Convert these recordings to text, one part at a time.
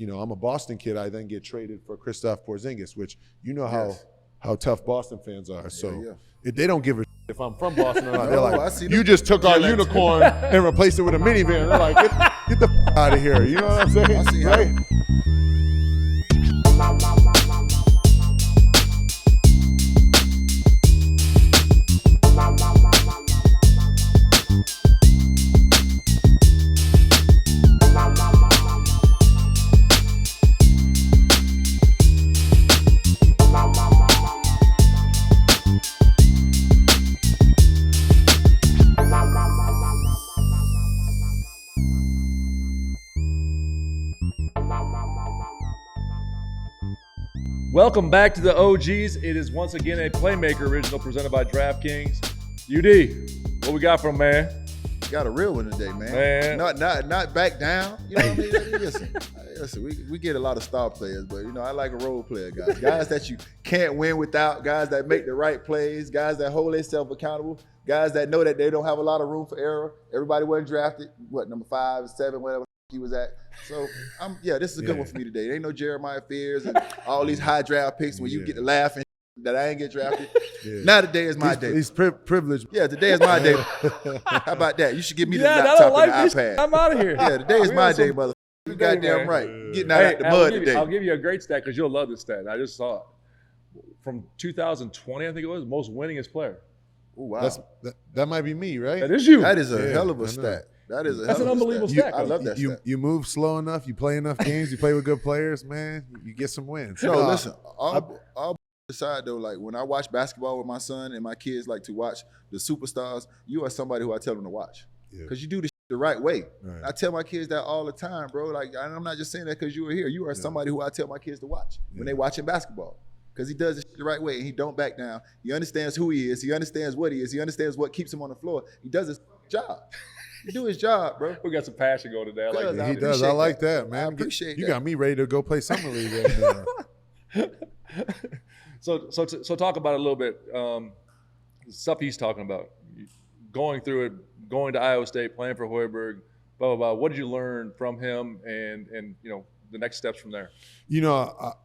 I'm a Boston kid. I then get traded for Kristaps Porzingis, which how tough Boston fans are. So if they don't give a shit if I'm from Boston or not, they're like, you just took our unicorn and replaced it with a minivan. They're like, get the out of here. You know what I'm saying? I see right? Welcome back to the OGs. It is once again a Playmaker original presented by DraftKings. UD, what we got from man? Got a real one today, man. Not back down. You know what I mean? Listen, we get a lot of star players, but I like a role player, guys that you can't win without, guys that make the right plays, guys that hold themselves accountable, guys that know that they don't have a lot of room for error. Everybody wasn't drafted. Number 5, 7, whatever he was at. So this is a good one for me today. There ain't no Jeremiah Fears and all these high draft picks when you get to laugh and that I ain't get drafted. Now today is my day. He's privileged. Yeah, today is my day. How about that? You should give me the laptop and the iPad. I'm out of here. Yeah, today is my day, motherfucker. You goddamn right. Getting out the mud today. I'll give you a great stat because you'll love this stat. I just saw it. From 2020, I think it was, most winningest player. Oh, wow. That might be me, right? That is you. That is a hell of a stat. That's an unbelievable stat. I love that stat. You move slow enough, you play enough games, you play with good players, man, you get some wins. No, listen, I'll decide though, like when I watch basketball with my son and my kids like to watch the superstars, you are somebody who I tell them to watch. Because you do the the right way. Right. I tell my kids that all the time, bro. Like, I'm not just saying that because you were here. You are somebody who I tell my kids to watch when they watching basketball. Because he does it the right way and he don't back down. He understands who he is. He understands what he is. He understands what keeps him on the floor. He does his job. He do his job, bro. We got some passion going today. I like that. He does. I like that, man. I appreciate you that. got me ready to go play summer league right now. So talk about it a little bit. Stuff he's talking about. Going through it, going to Iowa State, playing for Hoiberg, blah, blah, blah. What did you learn from him and the next steps from there?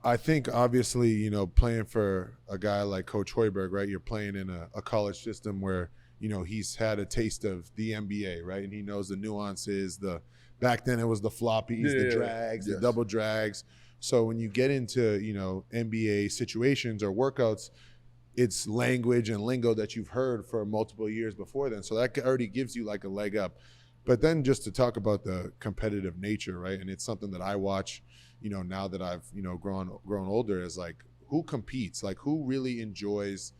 I think obviously, playing for a guy like Coach Hoiberg, right? You're playing in a college system where, he's had a taste of the NBA, right? And he knows the nuances. Back then it was the floppies, the drags, the double drags. So when you get into, NBA situations or workouts, it's language and lingo that you've heard for multiple years before then. So that already gives you like a leg up. But then just to talk about the competitive nature, right? And it's something that I watch, now that I've, grown older, is like who competes, like who really enjoys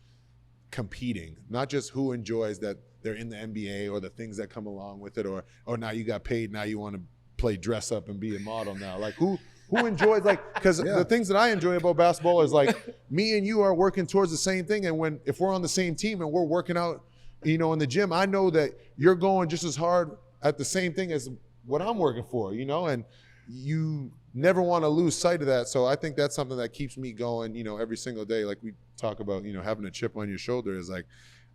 competing, not just who enjoys that they're in the NBA or the things that come along with it, or now you got paid, now you want to play dress up and be a model now. Like who enjoys, like, because the things that I enjoy about basketball is like me and you are working towards the same thing. And if we're on the same team and we're working out, in the gym, I know that you're going just as hard at the same thing as what I'm working for, and you never want to lose sight of that. So I think that's something that keeps me going, every single day. Like we talk about, having a chip on your shoulder is like,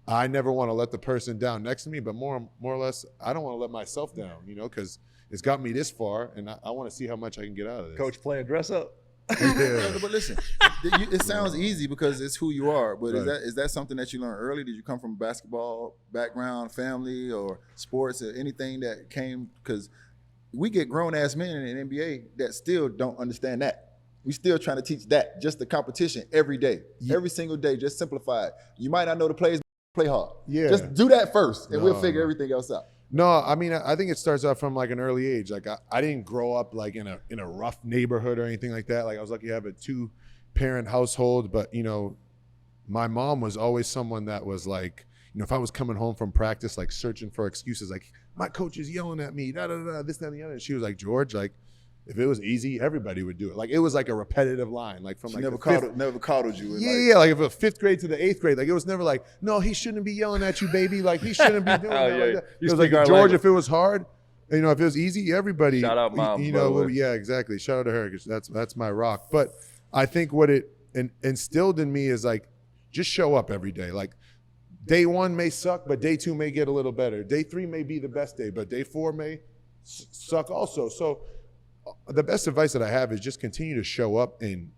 I never want to let the person down next to me, but more or less, I don't want to let myself down, because it's got me this far, and I want to see how much I can get out of this. Coach playing dress up. But listen, it sounds easy because it's who you are. But is that something that you learned early? Did you come from a basketball background, family, or sports, or anything that came? Because we get grown-ass men in the NBA that still don't understand that. We still trying to teach that, just the competition every day, every single day. Just simplify it. You might not know the plays, play hard. Yeah. Just do that first, and we'll figure everything else out. No, I mean, I think it starts out from like an early age. Like I didn't grow up like in a rough neighborhood or anything like that. Like I was lucky to have a 2-parent household, but my mom was always someone that was like, if I was coming home from practice, like searching for excuses, like my coach is yelling at me, da da da, this, that, and the other. And she was like, George, like if it was easy, everybody would do it. Like it was like a repetitive line, like from she like never coddled you. Yeah, like if it was 5th grade to the 8th grade, like it was never like, no, he shouldn't be yelling at you, baby. Like he shouldn't be doing that. Like that. It was like, George, if it was hard, if it was easy, everybody. Shout out mom. Yeah, exactly. Shout out to her because that's my rock. But I think what it instilled in me is like, just show up every day. Like day 1 may suck, but day 2 may get a little better. Day 3 may be the best day, but day 4 may suck also. So the best advice that I have is just continue to show up and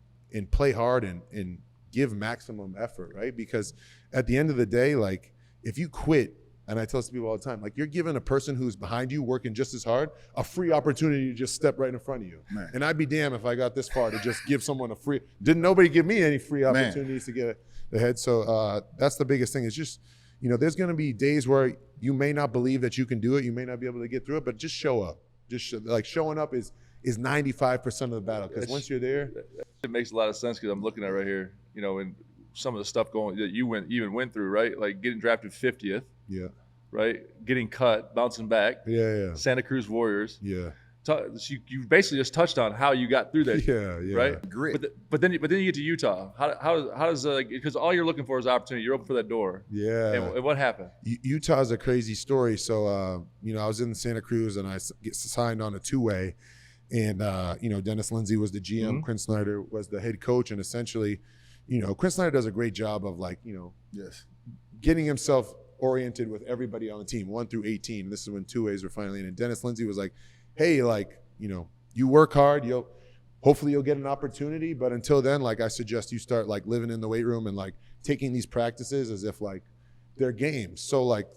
play hard and give maximum effort, right? Because at the end of the day, like if you quit, and I tell this to people all the time, like you're giving a person who's behind you working just as hard a free opportunity to just step right in front of you. Man. And I'd be damned if I got this far to just give someone a free. Didn't nobody give me any free opportunities to get ahead? So that's the biggest thing. Is just, you know, there's going to be days where you may not believe that you can do it. You may not be able to get through it, but just show up. Like showing up is 95% of the battle, because once you're there, it makes a lot of sense, because I'm looking at right here, you know, and some of the stuff that you went through, right? Like getting drafted 50th, yeah, right? Getting cut, bouncing back, yeah, Santa Cruz Warriors, yeah. You basically just touched on how you got through that, yeah, right? Grit. But then you get to Utah. How does because all you're looking for is opportunity. You're open for that door. Yeah. And what happened? Utah's a crazy story. So you know, I was in Santa Cruz and I get signed on a two-way, and you know, Dennis Lindsay was the GM, Mm-hmm. Quinn Snyder was the head coach, and essentially, you know, Quinn Snyder does a great job of, like, you know, Yes. getting himself oriented with everybody on the team, 1 through 18. This is when two-ways were finally in. And Dennis Lindsay was like, hey, like, you know, you work hard, hopefully you'll get an opportunity, but until then, like, I suggest you start like living in the weight room and like taking these practices as if like they're games. So like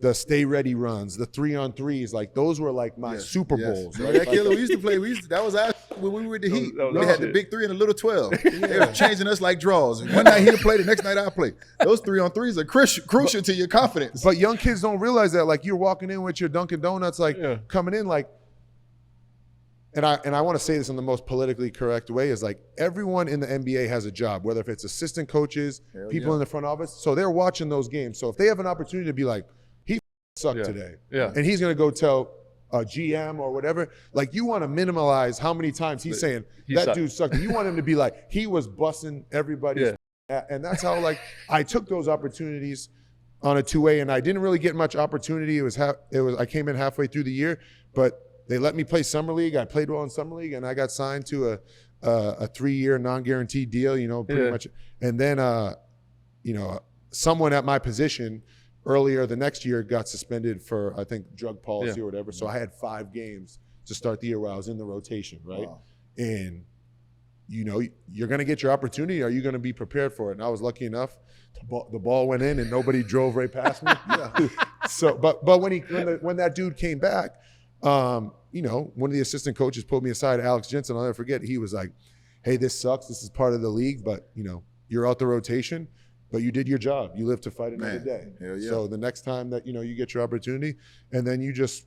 the stay ready runs, the 3-on-3s, like those were like my Super Bowls. Right? Right? That killer we used to play. That was our when we were with the Heat. that was We our had the shit. big 3 and the little 12. They were changing us like draws. And one night he'll play, the next night I'll play. Those 3-on-3s are crucial to your confidence. But young kids don't realize that. Like, you're walking in with your Dunkin' Donuts, like coming in like, and I want to say this in the most politically correct way, is like everyone in the NBA has a job, whether if it's assistant coaches, people in the front office. So they're watching those games. So if they have an opportunity to be like, he sucked today, and he's going to go tell a GM or whatever, like, you want to minimize how many times he's saying that dude sucked. You want him to be like, he was busting everybody's and that's how, like, I took those opportunities on a two-way, and I didn't really get much opportunity. It was I came in halfway through the year, but they let me play summer league. I played well in summer league, and I got signed to a 3-year non-guaranteed deal, you know, pretty much. And then, you know, someone at my position earlier the next year got suspended for, I think, drug policy or whatever. So I had 5 games to start the year where I was in the rotation, right? Wow. And, you know, you're going to get your opportunity. Are you going to be prepared for it? And I was lucky enough. The ball went in and nobody drove right past me. So, but when that dude came back, you know, one of the assistant coaches pulled me aside, Alex Jensen, I'll never forget. He was like, hey, this sucks. This is part of the league, but, you know, you're out the rotation, but you did your job. You live to fight another day. Hell yeah. So the next time that, you know, you get your opportunity, and then you just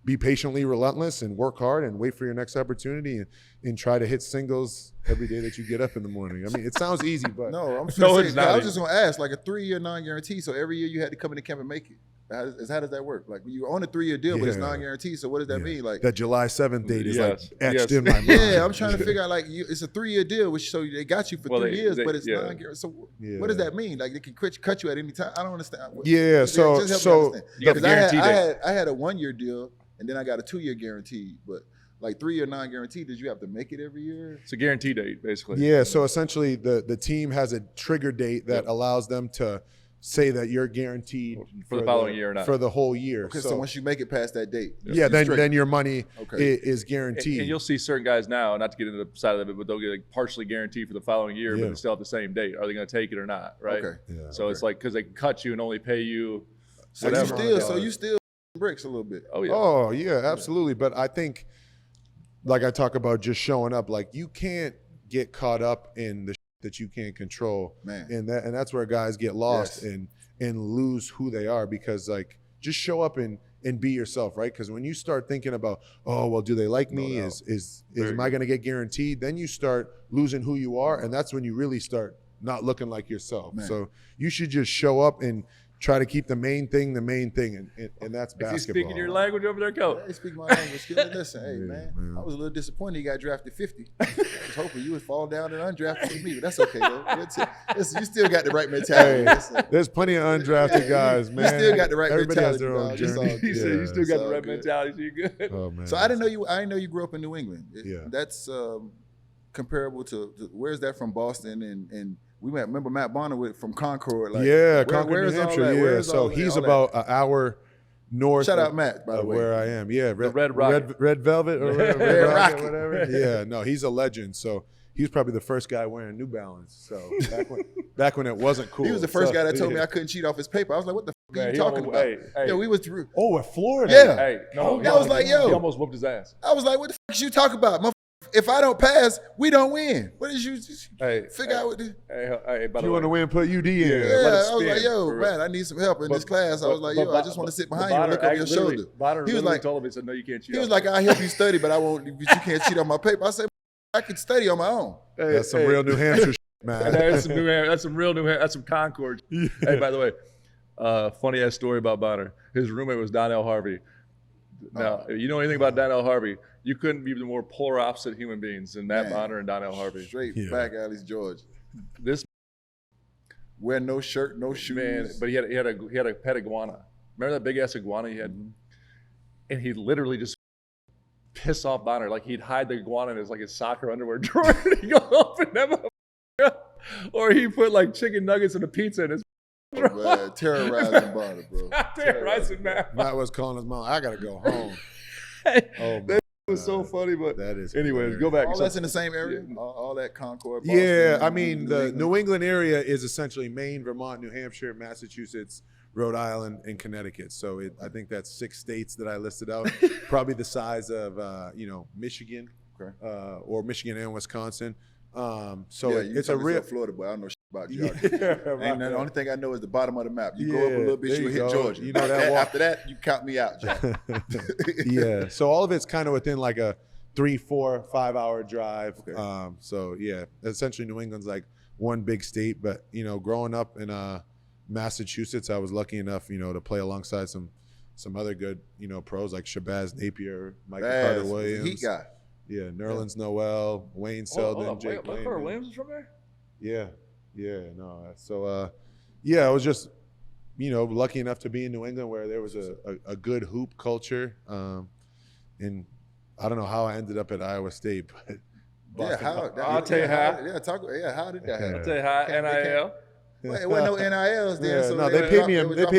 be patiently relentless and work hard and wait for your next opportunity, and try to hit singles every day that you get up in the morning. I mean, it sounds easy, but No, I'm just No, saying, it's not I was easy. just going to ask, like a 3-year non-guarantee, so every year you had to come into camp and make it. How does that work? Like, you're on a 3-year deal, but it's Yeah. non-guaranteed, so what does that mean? Like, that July 7th date is Yes. like etched Yes. in my mind. yeah, I'm trying to figure out, like, it's a 3-year deal, which so they got you for Well, 3 years, they- but it's yeah. non-guaranteed. So what does that mean? Like, they can cut you at any time? I don't understand. Yeah, Just so help me so understand. You got the 'Cause guarantee I had a 1-year deal, and then I got a 2-year guarantee, but like 3-year non-guaranteed, did you have to make it every year? It's a guarantee date, basically. Yeah, so essentially the team has a trigger date that allows them to say that you're guaranteed For the following year or not. for the whole year. Okay, so once you make it past that date, yeah, you're then straight. your money Okay. is And, guaranteed. and you'll see certain guys now, not to get into the side of it, but they'll get like partially guaranteed for the following year, Yeah. but they still have the same date. Are they going to take it or not? Right. Okay. Yeah. So it's like, because they can cut you and only pay you. So whatever. you still bricks a little bit. Oh yeah. Oh yeah, absolutely. But I think, like I talk about just showing up, like you can't get caught up in the that you can't control, Man. and that's where guys get lost Yes. and lose who they are, because like just show up and be yourself, right? Because when you start thinking about, oh well, do they like me? doubt. Am I going to get guaranteed? Then you start losing who you are, and that's when you really start not looking like yourself. Man. So you should just show up and try to keep the main thing, and that's Is basketball. he speaking your language over there, coach? Hey, speak my language. Listen, hey, Yeah, man, I was a little disappointed he got drafted 50. I was hoping you would fall down and undrafted with me, but that's okay, though. Listen, you still got the right mentality. Hey, Listen, there's plenty of undrafted guys, man. You still got the right Everybody has mentality, their own dog. It's journey. all He said you still It's got the all right good. mentality, so you're good. Oh man. So I didn't know you grew up in New England. Yeah. That's comparable to where's that from Boston? And we remember Matt Bonner from Concord. Like, Yeah, Concord, where's New all Hampshire. that? Yeah, Where's so all he's that? about an hour north. Shout out Matt, by the way. Where I am. Yeah, Red Rocket. Red Velvet or Red Red Rocket, Rocket. whatever. Yeah, no, he's a legend. So he was probably the first guy wearing New Balance. So back when it wasn't cool. He was the first guy that told me I couldn't cheat off his paper. I was like, what the fuck are you talking about? Hey. Yo, we was through. Oh, at Florida. Yeah. Hey, no, I was like, yo. He almost whooped his ass. I was like, what the fuck is you talking about? If I don't pass, we don't win. What did you figure out? What the, Hey, by If the you way. want to win, put UD in. yeah, let it I was like, spin. yo, man, I need some help in this class. I was like, yo, I just want to sit behind you and look over your shoulder. Bonner He was like, told him, he said, no, you can't cheat. He was like, I'll help you study, but you can't cheat on my paper. I said, I could study on my own. That's some real New Hampshire shit, man. That's some real New Hampshire. That's some Concord. Yeah. Hey, by the way, funny ass story about Bonner. His roommate was Donnell Harvey. Now, you know anything about Donnell Harvey? You couldn't be the more polar opposite human beings than Matt Bonner and Donnell Harvey. Straight back alleys, George. This Wear no shirt, no shoes. man, but he had a pet iguana. Remember that big ass iguana he had? Mm-hmm. And he literally just pissed off Bonner. Like he'd hide the iguana in his soccer underwear drawer and he'd go open them up. Or he put like chicken nuggets in a pizza in his Man, terrorizing Bonner, bro. terrorizing Matt. Matt was calling his mom, I got to go home. Oh, That was so funny, but that is anyways, hilarious. go back. All So- that's in the same area? All that Concord, Boston, Yeah, I mean, the England. New England area is essentially Maine, Vermont, New Hampshire, Massachusetts, Rhode Island, and Connecticut. So I think that's 6 states that I listed out. Probably the size of, Michigan, or Michigan and Wisconsin. So yeah, you it's a talking real. to Florida boy. I don't know shit about geography. Yeah, And the only thing I know is the bottom of the map. You go up a Yeah, little bit, there you you hit go. Georgia. You know that walk. After that, you count me out, Jack. Yeah, so all of it's kind of within like a 3, 4, 5 hour drive. Okay. So yeah, essentially New England's like one big state. But growing up in Massachusetts, I was lucky enough to play alongside some other good pros like Shabazz Napier, Michael Carter Williams. Heat guy. Yeah, Nerlens Noel, Wayne Selden, Jake Michael Carter Williams is from there? Yeah, no. So I was just lucky enough to be in New England where there was a good hoop culture. And I don't know how I ended up at Iowa State, but I'll tell you how. How did that happen? I'll tell you how, NIL. Well, it wasn't no NILs then. Yeah, so no, they paid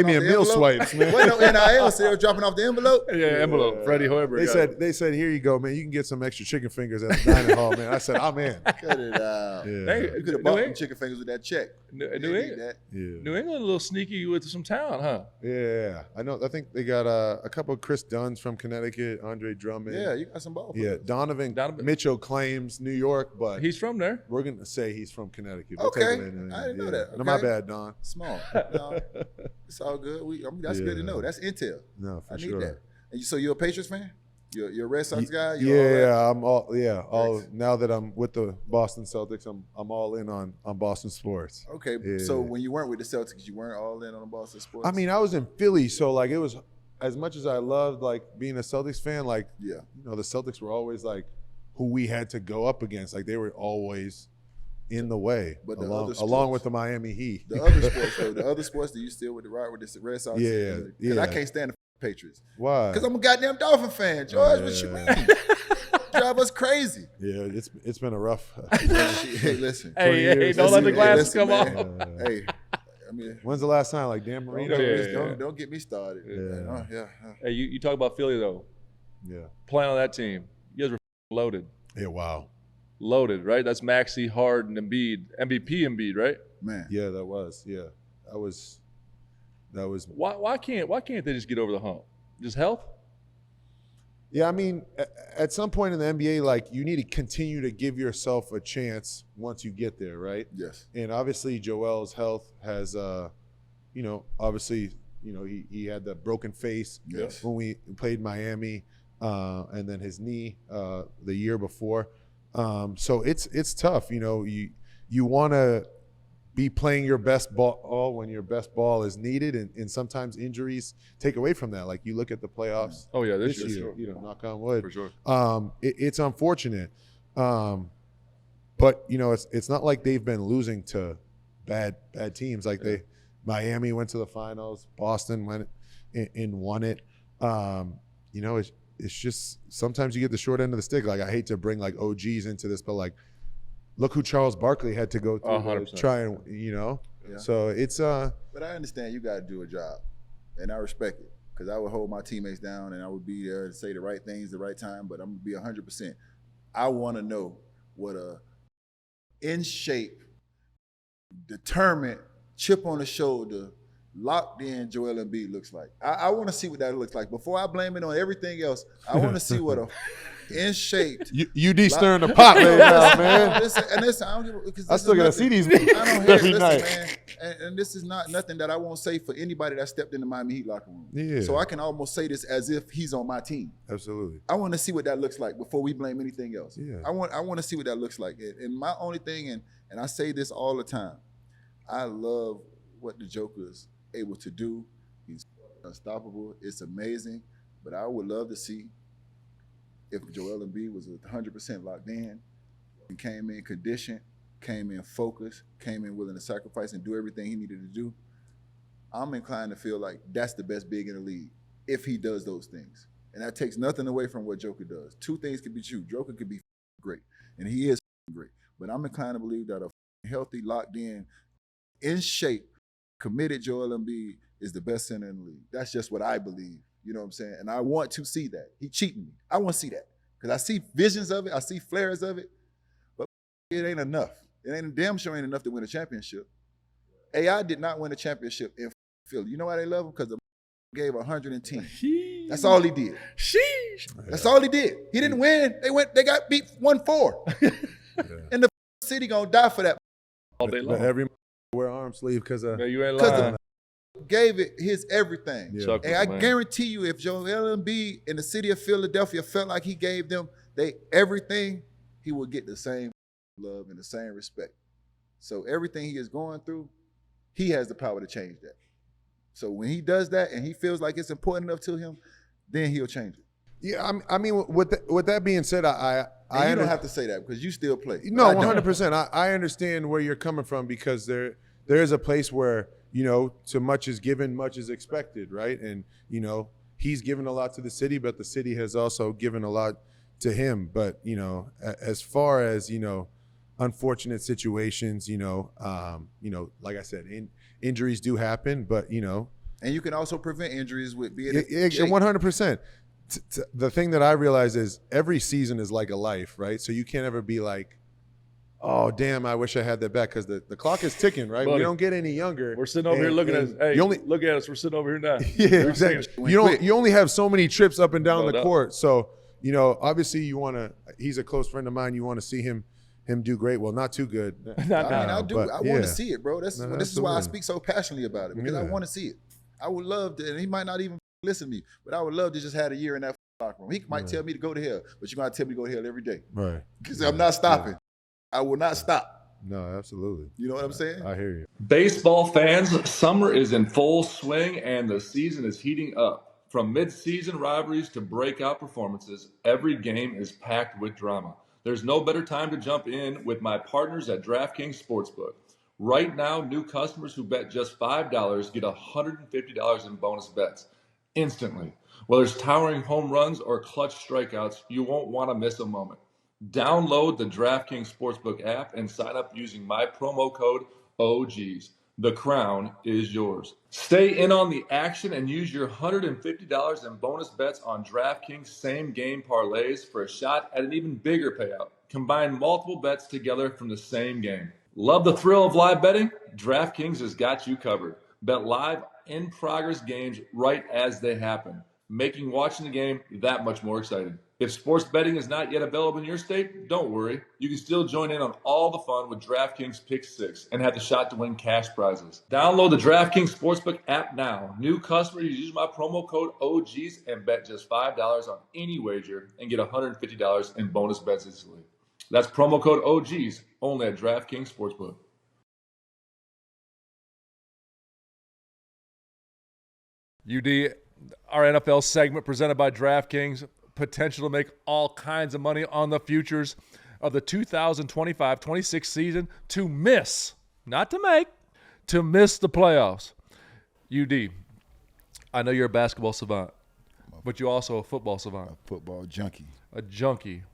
me a meal swipes, man. Wasn't no NILs, so they were dropping off the envelope. Yeah, envelope. Freddie Hoiberg. They said, here you go, man. You can get some extra chicken fingers at the dining hall, man. I said, I'm in. Cut it out. Yeah. Hey, You could have bought them chicken fingers with that check. New They need England, that. Yeah. New England, a little sneaky with some talent, huh? Yeah. I know. I think they got a couple of Chris Dunns from Connecticut, Andre Drummond. Yeah, you got some ball. Yeah, Donovan Donovan. Mitchell claims New York, but He's from there. we're going to say he's from Connecticut. Okay. Take it in. I didn't know that. No, my Okay. bad, Don. Small. No, it's all good. That's good to know. That's intel. No, for I need sure. that. And so you're a Patriots fan? You're a Red Sox guy? You're all that? Yeah, I'm all now that I'm with the Boston Celtics, I'm all in on Boston sports. Okay, Yeah. so when you weren't with the Celtics, you weren't all in on the Boston sports? I mean, I was in Philly, so like it was as much as I loved like being a Celtics fan, like yeah. the Celtics were always like who we had to go up against. Like they were always in the way, But the along, other along sports- with the Miami Heat. The other sports, though, the other sports, do you still with the Red Sox? Yeah, Because I yeah. can't stand the Patriots. Why? Because I'm a goddamn Dolphin fan, George. What you mean? Drive us crazy. Yeah, it's been a rough. Hey, listen. Hey, don't let the glasses come off. man. Hey, I mean, When's the last time like Dan don't, Marino? don't get me started. Yeah. Yeah. Hey, you talk about Philly though. Yeah. Playing on that team, you guys were loaded. Yeah. Wow. Loaded, right? That's Maxey, Harden, Embiid, MVP Embiid, right? Man. Yeah, that was. Yeah, that was. Why can't they just get over the hump? Just health? Yeah, I mean, at some point in the NBA, like you need to continue to give yourself a chance once you get there, right? Yes. And obviously, Joel's health has, obviously, he had the broken face Yes. when we played Miami, and then his knee the year before. So it's tough. You want to be playing your best ball when your best ball is needed, and sometimes injuries take away from that. Like you look at the playoffs Oh yeah, this this year, year. knock on wood. For sure. It's unfortunate, but it's not like they've been losing to bad teams. Like Miami went to the finals, Boston went and won it. It's just sometimes you get the short end of the stick. Like I hate to bring like OGs into this, but like look who Charles Barkley had to go through to 100%. try and Yeah. So it's But I understand you got to do a job, and I respect it. because I would hold my teammates down and I would be there to say the right things at the right time, but I'm going to be 100%. I want to know what a in shape, determined, chip on the shoulder, locked in Joel Embiid looks like. I want to see what that looks like. Before I blame it on everything else, I want to see what a in shape. UD stirring the pot right now, man. Listen, I don't give a, because I still got to see these I don't hear every listen, night. man. And this is not nothing that I won't say for anybody that stepped in the Miami Heat locker room. Yeah. So I can almost say this as if he's on my team. Absolutely. I want to see what that looks like before we blame anything else. Yeah. I want to see what that looks like. And my only thing, and I say this all the time, I love what the Joker's able to do. He's unstoppable. It's amazing. But I would love to see if Joel Embiid was 100% locked in and came in conditioned, came in focused, came in willing to sacrifice and do everything he needed to do. I'm inclined to feel like that's the best big in the league if he does those things. And that takes nothing away from what Joker does. Two things can be true. Joker could be great, and he is great. But I'm inclined to believe that a healthy, locked in shape, committed Joel Embiid is the best center in the league. That's just what I believe. You know what I'm saying? And I want to see that. He cheating me. I want to see that. Because I see visions of it. I see flares of it. But it ain't enough. It ain't damn sure ain't enough to win a championship. AI did not win a championship in Philly. You know why they love him? Because the gave 110. That's all he did. Sheesh. That's all he did. He didn't win. They got beat 1-4. And the city gonna die for that. All day long. But every wear arm sleeve because of Man, you ain't lying. Gave it his everything. Yeah. And I guarantee you, if Joel Embiid in the city of Philadelphia felt like he gave them everything, he would get the same love and the same respect. So everything he is going through, he has the power to change that. So when he does that and he feels like it's important enough to him, then he'll change it. Yeah, I mean, with that being said, I don't have to say that because you still play. No, 100%. I understand where you're coming from because there is a place where, you know, to much is given, much is expected, right? And, you know, he's given a lot to the city, but the city has also given a lot to him. But, you know, as far as, you know, unfortunate situations, you know, like I said, injuries do happen, but, you know. And you can also prevent injuries with being 100%. The thing that I realize is every season is like a life, right? So you can't ever be like, oh, damn, I wish I had that back because the clock is ticking, right? Buddy, we don't get any younger. We're sitting over here looking at us. Hey, look at us. We're sitting over here now. Yeah, exactly. You only have so many trips up and down the court. So, you know, obviously he's a close friend of mine. You want to see him do great. Well, not too good. I want to see it, bro. This is why I speak so passionately about it, because I want to see it. I would love to, and he might not even listen to me, but I would love to just have a year in that locker room. He might tell me to go to hell, but you're going to tell me to go to hell every day. Right. Because I'm not stopping. Yeah. I will not stop. No, absolutely. You know what I'm saying? I hear you. Baseball fans, summer is in full swing and the season is heating up. From mid-season rivalries to breakout performances, every game is packed with drama. There's no better time to jump in with my partners at DraftKings Sportsbook. Right now, new customers who bet just $5 get $150 in bonus bets instantly. Whether it's towering home runs or clutch strikeouts, you won't want to miss a moment. Download the DraftKings Sportsbook app and sign up using my promo code OGs. The crown is yours. Stay in on the action and use your $150 in bonus bets on DraftKings same-game parlays for a shot at an even bigger payout. Combine multiple bets together from the same game. Love the thrill of live betting? DraftKings has got you covered. Bet live in-progress games right as they happen, making watching the game that much more exciting. If sports betting is not yet available in your state, don't worry. You can still join in on all the fun with DraftKings Pick 6 and have the shot to win cash prizes. Download the DraftKings Sportsbook app now. New customers use my promo code OGs and bet just $5 on any wager and get $150 in bonus bets instantly. That's promo code OGs only at DraftKings Sportsbook. UD, our NFL segment presented by DraftKings. Potential to make all kinds of money on the futures of the 2025-26 season to miss, not to make, to miss the playoffs. UD, I know you're a basketball savant, but you're also a football savant. A football junkie. A junkie.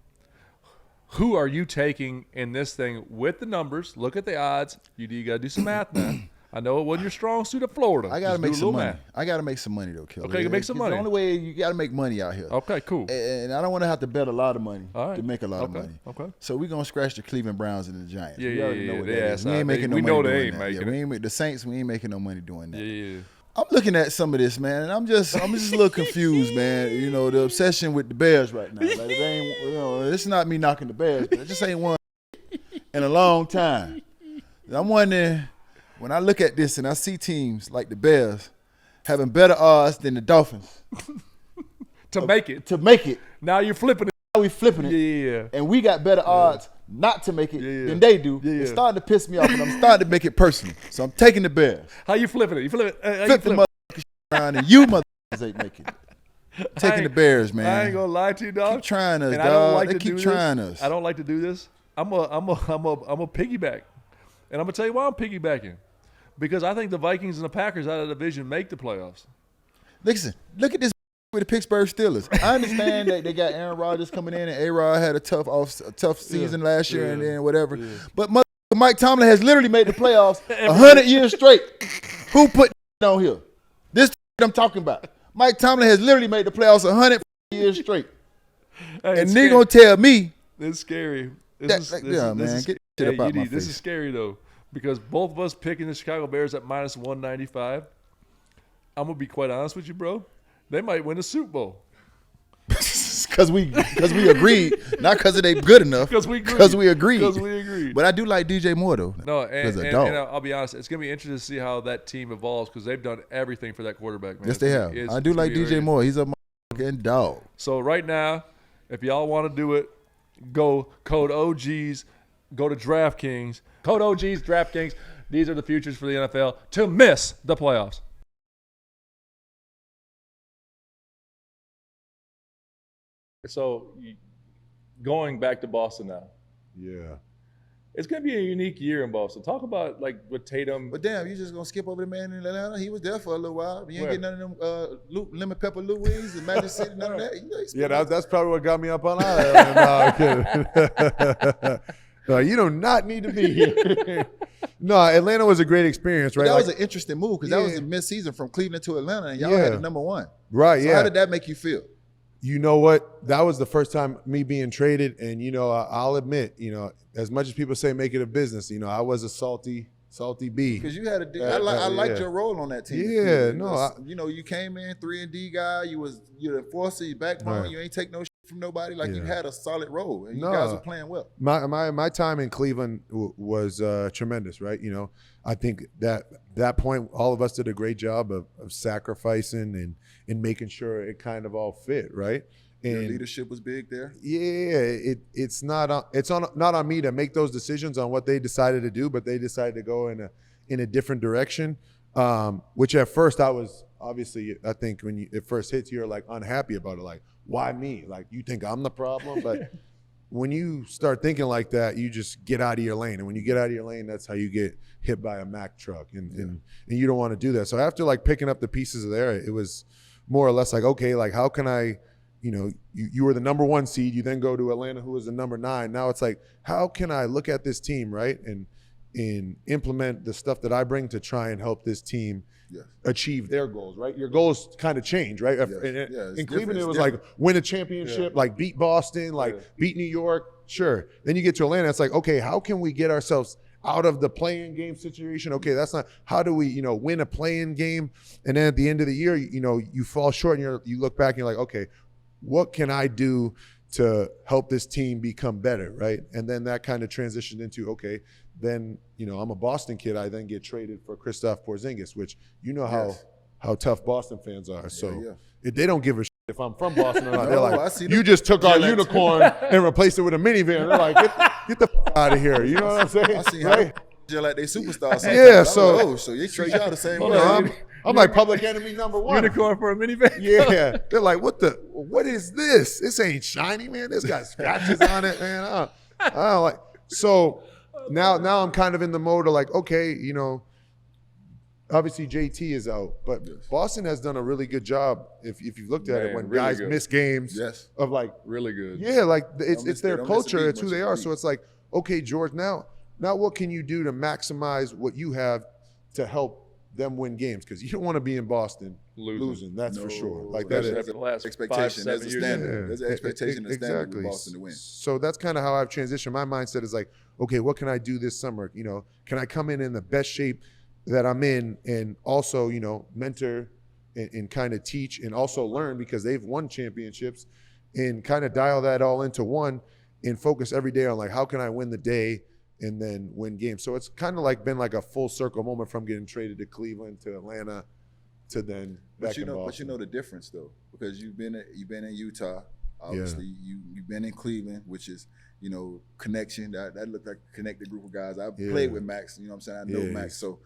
Who are you taking in this thing with the numbers? Look at the odds. UD, you got to do some math now. I know it wasn't your strong suit of Florida. I gotta Just make do a some little money. math. I gotta make some money though, Killer. Okay, you make some It's money. The only way you gotta make money out here. Okay, cool. And I don't want to have to bet a lot of money All right. to make a lot of money. Okay. So we're gonna scratch the Cleveland Browns and the Giants. Yeah, we yeah, already know yeah, what yeah, that is. We yeah, ain't making no we money know they doing ain't that. making Yeah, the Saints, we ain't making no money doing that. Yeah. I'm looking at some of this, man, and I'm just a little confused, man. You know, the obsession with the Bears right now. Like, it ain't, you know, it's not me knocking the Bears, but it just ain't one in a long time. And I'm wondering, when I look at this and I see teams like the Bears having better odds than the Dolphins To make it. Now Now you're flipping it. we flipping it, Yeah. and we got better odds not to make it Yeah. than they do. Yeah. It's starting to piss me off, and I'm starting to make it personal. So I'm taking the Bears. How you flipping it? You flip it. How you Flip the flip motherfuckers around, and you motherfuckers ain't making it. Taking the Bears, man. I ain't gonna lie to you, dog. Keep trying us, And I don't like They to keep do trying this. us. I don't like to do this. I'm a piggyback, and I'm gonna tell you why I'm piggybacking, because I think the Vikings and the Packers out of the division make the playoffs. Listen, look at this with the Pittsburgh Steelers. I understand that they got Aaron Rodgers coming in, and A-Rod had a tough season last year, and then whatever. Yeah. But Mike Tomlin has literally made the playoffs 100 years straight. Who put on here? This I'm talking about. Mike Tomlin has literally made the playoffs 100 years straight. Hey, And they gonna tell me it's scary. man, get shit up out my This face. is scary though, because both of us picking the Chicago Bears at minus 195. I'm gonna be quite honest with you, bro. They might win the Super Bowl. because we agreed, not because they good enough. Because we agreed. Because we agreed. But I do like DJ Moore though. No, as a and dog. I'll be honest, it's gonna be interesting to see how that team evolves because they've done everything for that quarterback, man. Yes, they have. I do like DJ Moore. He's a motherfucking dog. So right now, if y'all want to do it, go code OGs, go to DraftKings. Code OGs, DraftKings. These are the futures for the NFL to miss the playoffs. So going back to Boston now, Yeah. it's going to be a unique year in Boston. Talk about like with Tatum. But damn, you just gonna skip over the man in Atlanta? He was there for a little while. You ain't Where? getting none of them lemon pepper Louise and Magic City, none of that. You ain't Yeah, skipping. that's probably what got me up on Ireland. No, I'm kidding. No, you do not need to be here. No, Atlanta was a great experience, right? That Like- was an interesting move because that was Yeah. the mid-season from Cleveland to Atlanta, and y'all Yeah. had the number one. right, So yeah. how did that make you feel? You know what? That was the first time me being traded, and I'll admit, as much as people say make it a business, I was a salty B. Because you had I liked yeah. your role on that team. Yeah, no, you came in 3-and-D guy. You're the enforcer, you backbone. Right. You ain't take no shit from nobody. Like you Yeah. had a solid role, and you No. guys were playing well. My time in Cleveland was tremendous, right? I think that point, all of us did a great job of sacrificing and making sure it kind of all fit, right? Your And leadership was big there. yeah, it's not on me to make those decisions on what they decided to do, but they decided to go in a different direction. Which at first I was obviously, I think when it first hits you, you're like unhappy about it, like why me? Like you think I'm the problem, but when you start thinking like that, you just get out of your lane, and when you get out of your lane, that's how you get hit by a Mack truck, and you don't want to do that. So after like picking up the pieces of there, it was more or less like, okay, like how can I? You were the number 1 seed. You then go to Atlanta, who was the number 9. Now it's like, how can I look at this team, right, and implement the stuff that I bring to try and help this team achieve their goals, right? Your goals kind of change, right? In Cleveland, it was like win a championship, like beat Boston, like beat New York. Sure. Then you get to Atlanta, it's like, okay, how can we get ourselves out of the play-in game situation? Okay, that's not, how do we, win a play-in game? And then at the end of the year, you fall short and you look back and you're like, okay, what can I do to help this team become better, right? And then that kind of transitioned into, okay, then, I'm a Boston kid. I then get traded for Kristaps Porzingis, which how tough Boston fans are. So if they don't give a shit if I'm from Boston or not. They're like, you just took our unicorn and replaced it with a minivan. They're like, get the out of here. You know what I'm saying? I see right? how like they superstars. Sometimes. Yeah, so so you treat y'all the same way. I'm like public enemy number 1. Unicorn for a minivan. Yeah, they're like, what is this? This ain't shiny, man. This got scratches on it, man. I don't like. So now I'm kind of in the mode of like, okay, obviously JT is out, but Boston has done a really good job. If you've looked at it, when really guys good. miss games, of like, really good. yeah, like it's their don't miss a culture, beat it's who once they you are. leave. So it's like, okay, George, now what can you do to maximize what you have to help them win games, because you don't want to be in Boston losing. That's for sure. Like that is after the last expectation. 5-7 There's a years. standard. There's an expectation and standard Exactly. with Boston to win. So that's kind of how I've transitioned. My mindset is like, okay, what can I do this summer? You know, can I come in the best shape that I'm in, and also, you know, mentor and kind of teach and also learn, because they've won championships, and kind of dial that all into one and focus every day on like, how can I win the day and then win games. So it's kind of like been like a full circle moment from getting traded to Cleveland to Atlanta to then back in Boston. But you know the difference though, because you've been in Utah, obviously. You've been in Cleveland, which is, you know, connection. That looked like a connected group of guys. I played with Max, you know what I'm saying? I know Max. So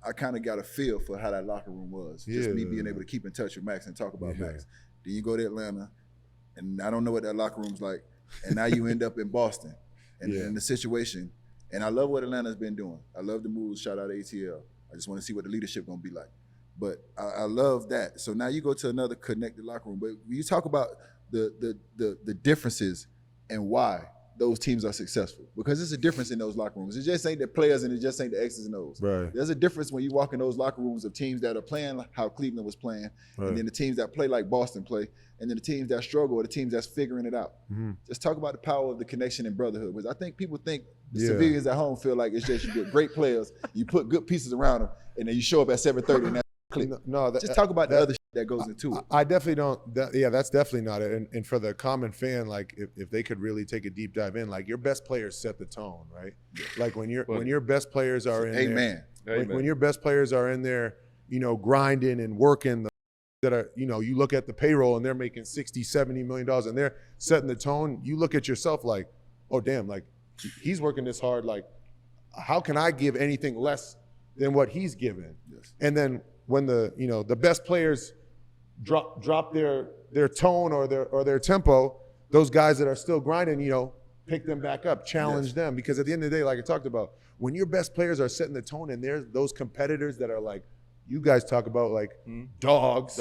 I kind of got a feel for how that locker room was. Just me being able to keep in touch with Max and talk about Max. Then you go to Atlanta, and I don't know what that locker room's like. And now you end up in Boston, and the situation. And I love what Atlanta's been doing. I love the moves. Shout out to ATL. I just want to see what the leadership gonna be like. But I love that. So now you go to another connected locker room. But when you talk about the differences and why those teams are successful, because there's a difference in those locker rooms. It just ain't the players and it just ain't the X's and O's. Right. There's a difference when you walk in those locker rooms of teams that are playing like how Cleveland was playing, and then the teams that play like Boston play, and then the teams that struggle, or the teams that's figuring it out. Just talk about the power of the connection and brotherhood. Because I think people think the civilians at home feel like it's just you get great players, you put good pieces around them, and then you show up at 7:30 and that's click. Just talk about the other shit that goes into it. I definitely don't. That's definitely not it. And for the common fan, like if they could really take a deep dive in, like your best players set the tone, right? Like when your best players are in there, when your best players are in there, you know, grinding and working, that are, you know, you look at the payroll and they're making $60-70 million and they're setting the tone. You look at yourself like, oh damn, like he's working this hard. Like, how can I give anything less than what he's given? And then when the best players drop their tone or their tempo, those guys that are still grinding, you know, pick them back up, challenge them. Because at the end of the day, like I talked about, when your best players are setting the tone and there's those competitors that are like, you guys talk about like dogs.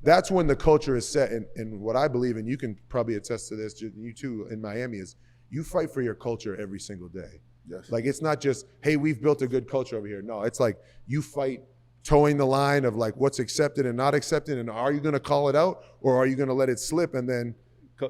That's when the culture is set. And what I believe, and you can probably attest to this, you too in Miami, is you fight for your culture every single day. Like it's not just, hey, we've built a good culture over here. No, it's like you fight towing the line of like what's accepted and not accepted, and are you going to call it out or are you going to let it slip? And then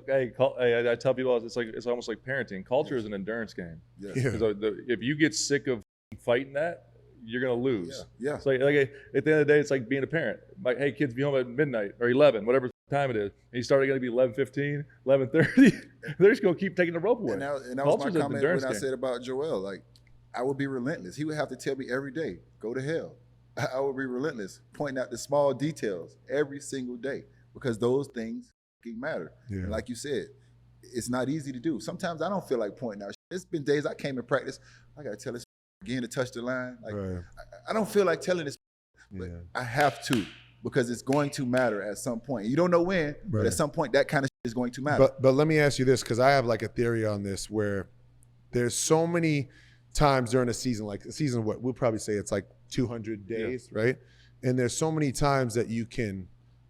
hey, I tell people it's almost like parenting. Culture is an endurance game. If you get sick of fighting that, you're gonna lose. It's like at the end of the day, it's like being a parent. Like, hey, kids, be home at midnight or 11, whatever time it is. And you start going to be 11:15, 11:30. They're just gonna keep taking the rope away. And that was my comment when I said about Joel. Like, I would be relentless. He would have to tell me every day, go to hell. I would be relentless, pointing out the small details every single day, because those things matter. And like you said, it's not easy to do. Sometimes I don't feel like pointing out. It's been days I came in practice, I got to tell this again to touch the line. Like I don't feel like telling this, but I have to, because it's going to matter at some point. You don't know when, but at some point that kind of is going to matter. But let me ask you this, because I have like a theory on this, where there's so many times during a season, like a season, what we'll probably say it's like 200 days, right? And there's so many times that you can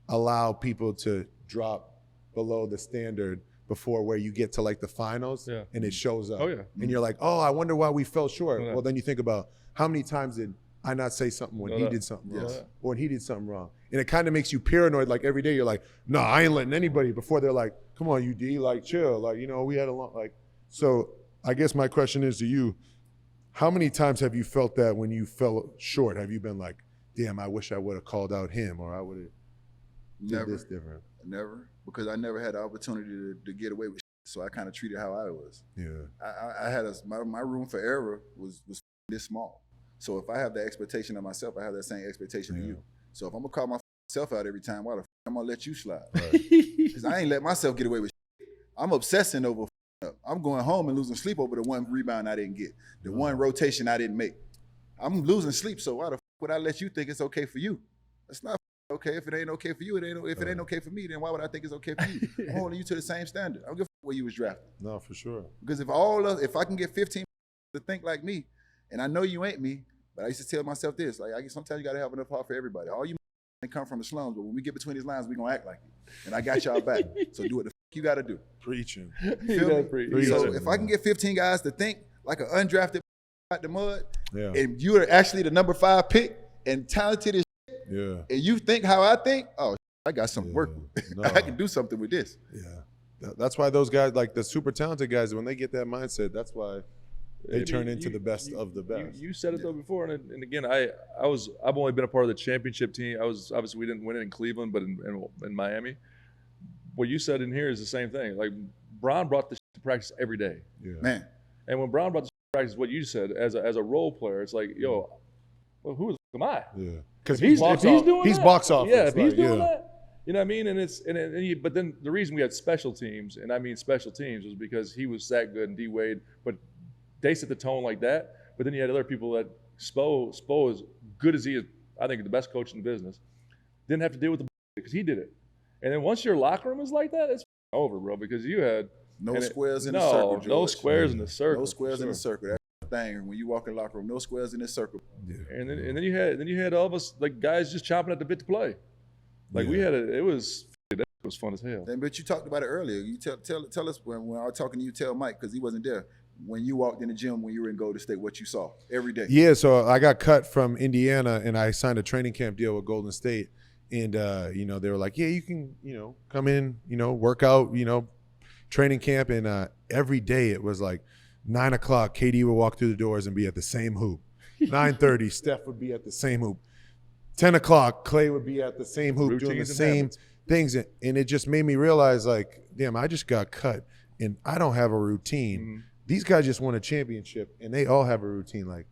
allow people to drop below the standard before where you get to like the finals and it shows up. And you're like, oh, I wonder why we fell short. Well, then you think about how many times did I not say something when he did something wrong or when he did something wrong. And it kind of makes you paranoid. Like every day you're like, no, I ain't letting anybody, before they're like, come on, UD, like chill. Like, you know, we had a long, like, so I guess my question is to you, how many times have you felt that when you fell short? Have you been like, damn, I wish I would have called out him, or I would have did this different? Never, because I never had the opportunity to get away with shit, so I kind of treated how I was. I had my room for error was this small. So if I have the expectation of myself, I have that same expectation of you. So if I'm gonna call myself out every time, why the f I'm gonna let you slide? Because I ain't let myself get away with shit. I'm obsessing over up. I'm going home and losing sleep over the one rebound I didn't get, the one rotation I didn't make. I'm losing sleep, so why the f would I let you think it's okay for you? It's not okay. If it ain't okay for you, it ain't. If it ain't okay for me, then why would I think it's okay for you? I'm holding you to the same standard. I don't give a f where you was drafted. No, for sure. Because if I can get 15 to think like me, and I know you ain't me, but I used to tell myself this, like, sometimes you gotta have enough heart for everybody. All you come from the slums, but when we get between these lines, we gonna act like it. And I got y'all back. So do what the f you gotta do. Preaching. You feel me? So if I can get 15 guys to think like an undrafted out the mud, Yeah. and you are actually the number 5 pick and talented as Yeah. and you think how I think, oh, I got something to work with. No. I can do something with this. Yeah. That's why those guys, like the super talented guys, when they get that mindset, that's why they turn into the best of the best. You said it though before, and again, I've only been a part of the championship team. Obviously we didn't win it in Cleveland, but in Miami. What you said in here is the same thing. Like Bron brought this to practice every day. Yeah. Man. And when Bron brought this to practice, what you said as a role player, it's like, yo, well, who am I? Yeah. Because If he's doing he's that, box office. yeah, if he's right, doing yeah. that, you know what I mean? And but then the reason we had special teams, and I mean special teams, was because he was that good and D Wade, but they set the tone like that. But then you had other people that Spo as good as he is, I think the best coach in the business, didn't have to deal with the because he did it. And then once your locker room is like that, it's over, bro, because you had No squares in the circle, George. No squares in the circle. No squares in the circle. That's the thing. When you walk in the locker room, no squares in the circle. Yeah. And then you had all of us like guys just chomping at the bit to play. Like we had it was fun as hell. But you talked about it earlier. You tell us when I was talking to you, tell Mike, because he wasn't there. When you walked in the gym when you were in Golden State, what you saw every day. Yeah, so I got cut from Indiana and I signed a training camp deal with Golden State. And, they were like, yeah, you can, come in, work out, training camp. And every day it was like 9 o'clock, KD would walk through the doors and be at the same hoop. 9:30, Steph would be at the same hoop. 10 o'clock, Clay would be at the same hoop doing the same things. And it just made me realize, like, damn, I just got cut and I don't have a routine. Mm-hmm. These guys just won a championship and they all have a routine. Like,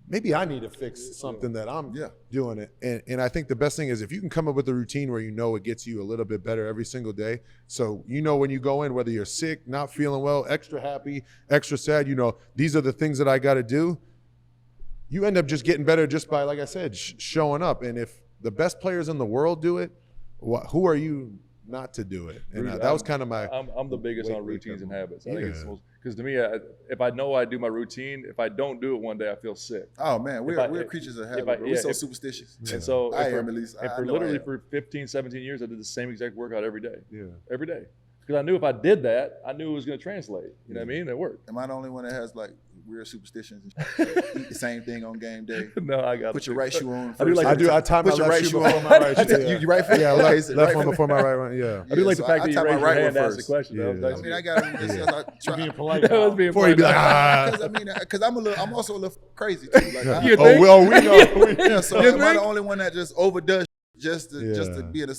maybe I need to fix something that I'm doing it. And I think the best thing is if you can come up with a routine where it gets you a little bit better every single day. So when you go in, whether you're sick, not feeling well, extra happy, extra sad, these are the things that I got to do. You end up just getting better just by, like I said, showing up. And if the best players in the world do it, who are you not to do it? And that was kind of my. I'm the biggest on routines and habits. I think it's because to me, if I know I do my routine, if I don't do it one day, I feel sick. Oh man, we're creatures of habit. We're so superstitious. And so I am at least. And for 15, 17 years, I did the same exact workout every day. Yeah, every day. Because I knew if I did that, I knew it was going to translate. You know what I mean? It worked. Am I the only one that has like weird superstitions? Eat the same thing on game day. No, I got. Put your right shoe on. I do like. I tie my left shoe before my right shoe. You right foot? Yeah, left one before my right one. Yeah. I do like the fact that you raise your hand and ask the question. I mean, I got to being polite. Before you be like, because I'm also a little crazy too. Like, you think? We know. Yeah, so am I the only one that just overdoes just to be in a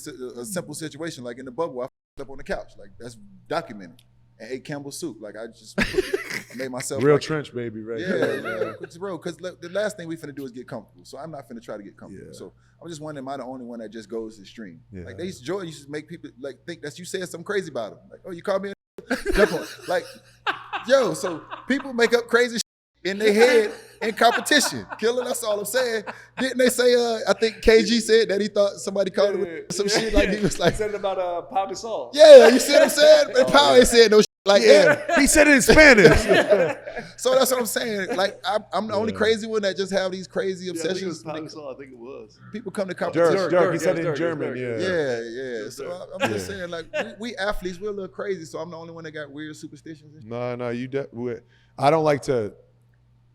simple situation? Like in the bubble, I f***ed up on the couch. Like that's documented. And ate Campbell's soup. Like I just made myself real like, trench baby, right? Yeah, it's real. Because the last thing we finna do is get comfortable. So I'm not finna try to get comfortable. Yeah. So I'm just wondering, am I the only one that just goes extreme? Yeah. Like Jordan used to make people like think that you said something crazy about him. Like, oh, you called me a jump on. Like, yo, so people make up crazy in their head in competition. Killer, that's all I'm saying. Didn't they say, I think KG said that he thought somebody called him some shit, like he was like. He said about Pau Gasol. Yeah, you see what I'm saying? And Pau ain't said no shit like that. He said it in Spanish. So that's what I'm saying. Like, I'm the only crazy one that just have these crazy obsessions. Pau Gasol, I think it was. People come to competition. Dirk, he said it in German, Yeah. So I'm just saying, like, we athletes, we're a little crazy, so I'm the only one that got weird superstitions. No, I don't like to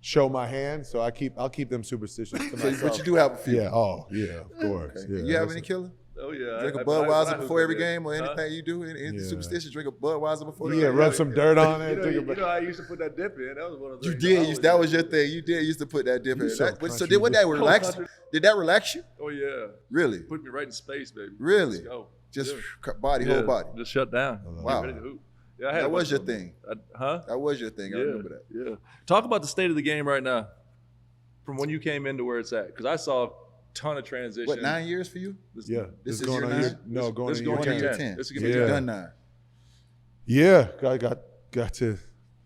show my hand, so I'll keep them superstitions to myself. But you do have a few. Yeah, of course. Okay. Yeah, You have any killer? Oh yeah. Drink a Budweiser before every game or anything you do? Any superstition? Drink a Budweiser before the game? Rub some dirt on it. I used to put that dip in. That was one of the You things. did. That was your thing. You did used to put that dip in. So would that relax? Did that relax you? Oh yeah. Really? Put me right in space, baby. Really? Let's go. Just Yeah. whole body. Just shut down. Wow. Get ready to hoop. Yeah, I had That a was bunch your of them. thing. Huh? That was your thing. I remember that. Yeah. Talk about the state of the game right now, from when you came into where it's at. Because I saw a ton of transition. What, 9 years for you? Yeah. This is going your on 9? No, going This on going year on 10. year 10. This is gonna be Yeah. Done 9. Yeah, I got to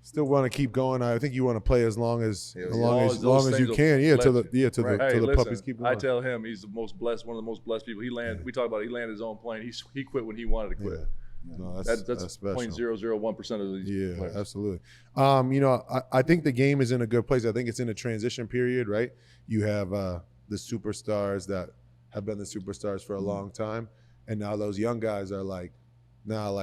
still want to keep going. I think you want to play as long as Yeah, as as long long as, as long those as you things can. will Yeah, till let the till Right. the Hey, till the listen, puppies keep I going. tell him he's the most blessed, one of the most blessed people. He landed. We talk about it. He landed his own plane. He quit when he wanted to quit. No, That's special. 0.001% of these Yeah, players. absolutely. I think the game is in a good place. I think it's in a transition period, right? You have the superstars that have been the superstars for a long time, and now those young guys are like,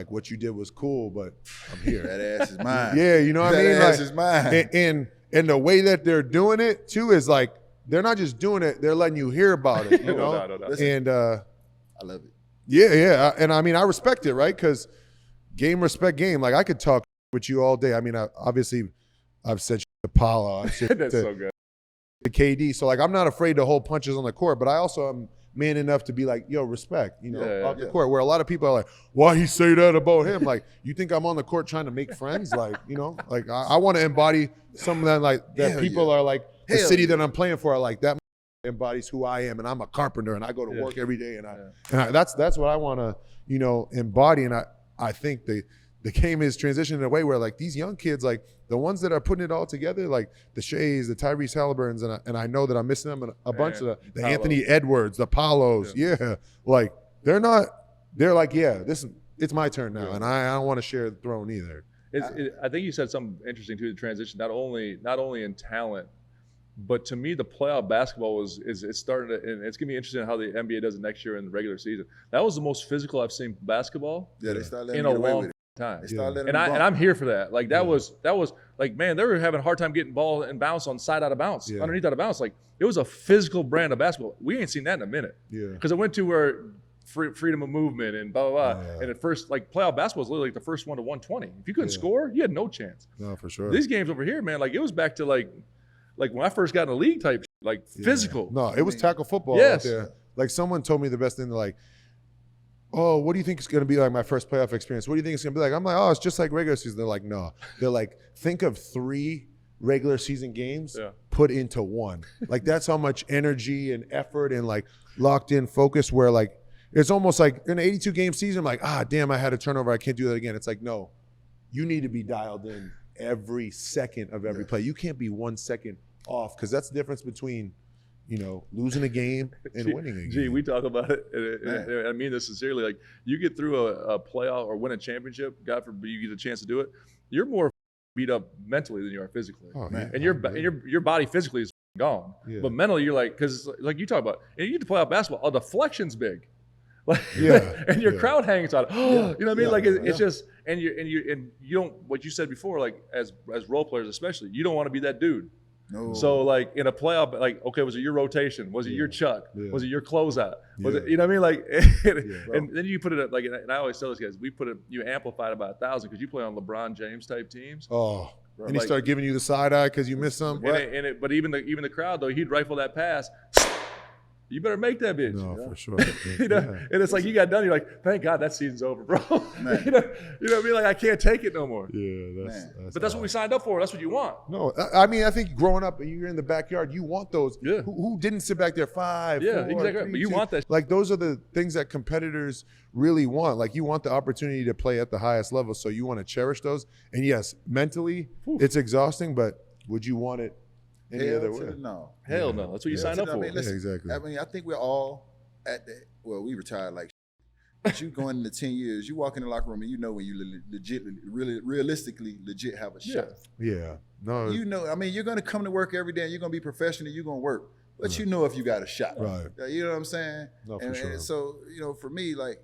what you did was cool, but I'm here. That ass is mine. Yeah, you know what I mean? That ass is mine. And And the way that they're doing it too is like they're not just doing it; they're letting you hear about it. You know, No. Listen, and I love it. yeah, and I mean I respect it, right? Because game respect game. Like I could talk with you all day. I mean, I've said to Paula, I've said That's so good. to KD. So like I'm not afraid to hold punches on the court, but I also am man enough to be like, yo, respect, you know, off the court. Where a lot of people are like, why he say that about him? Like, you think I'm on the court trying to make friends? Like, you know, like I want to embody some of that, like that people are like the city that I'm playing for are like that embodies who I am, and I'm a carpenter and I go to work every day, and that's what I want to, you know, embody. And I think the game is transitioning in a way where like these young kids, like the ones that are putting it all together, like the Shays, the Tyrese Halliburtons, and I know that I'm missing them, and a bunch of the Anthony Edwards, the Palos, like they're like, it's my turn now, and I don't want to share the throne either. I think you said something interesting too. The transition, not only in talent, but to me, the playoff basketball is starting to, and it's gonna be interesting how the NBA does it next year in the regular season. That was the most physical I've seen basketball. Yeah, they started letting in a away long with it. time. And I'm here for that. Like that was like, man, they were having a hard time getting ball and bounce on side out of bounds, underneath out of bounds. Like it was a physical brand of basketball. We ain't seen that in a minute. Yeah. Because it went to where freedom of movement and blah blah blah. And at first, like playoff basketball was literally like the first one to 120. If you couldn't score, you had no chance. No, for sure. These games over here, man, like it was back to like when I first got in the league type, like physical. No, it was tackle football out there. Like someone told me the best thing, like, oh, what do you think is going to be like my first playoff experience? What do you think it's going to be like? I'm like, oh, it's just like regular season. They're like, no. They're like, think of 3 regular season games put into one. Like that's how much energy and effort and like locked in focus where like, it's almost like in an 82 game season, I'm like, damn, I had a turnover. I can't do that again. It's like, no, you need to be dialed in every second of every play. You can't be 1 second off, because that's the difference between, you know, losing a game and winning a game. Gee, we talk about it, and I mean this sincerely. Like you get through a playoff or win a championship, God forbid you get a chance to do it, you're more beat up mentally than you are physically. Oh, man. And your body physically is gone, but mentally you're like, because like you talk about, and you get to play out basketball, a deflection's big. Like, and your crowd hangs on. You know what I mean? Like it's just, and you don't, what you said before, like as role players especially, you don't want to be that dude. No. So like in a playoff, like, okay, was it your rotation? Was it your chuck? Was it your closeout? Was it, you know what I mean? Like, and then you put it up like, and I always tell these guys, you amplified about 1,000 because you play on LeBron James type teams. Oh, and he started giving you the side eye because you missed some. But even the crowd though, he'd rifle that pass. You better make that bitch. No, for sure. You know? And it's like you got done. You're like, thank God that season's over, bro. You know what I mean? Like I can't take it no more. Yeah, but that's what we signed up for. That's what you want. No, I mean, I think growing up, you're in the backyard. You want those. Yeah. Who didn't sit back there 5? Yeah, 4, exactly. 3, But you 2. want that. Like those are the things that competitors really want. Like you want the opportunity to play at the highest level, so you want to cherish those. And yes, mentally, it's exhausting. But would you want it any other way? No. Hell no. That's what you signed up for. I mean, listen, exactly. I mean, I think we're all at the, well, we retired like, but you going into 10 years, you walk in the locker room and you know when you realistically have a shot. Yeah. No. You know, I mean, you're going to come to work every day and you're going to be professional, you're going to work, but you know if you got a shot. Right. You know what I'm saying? No, for and sure. so, you know, for me, like,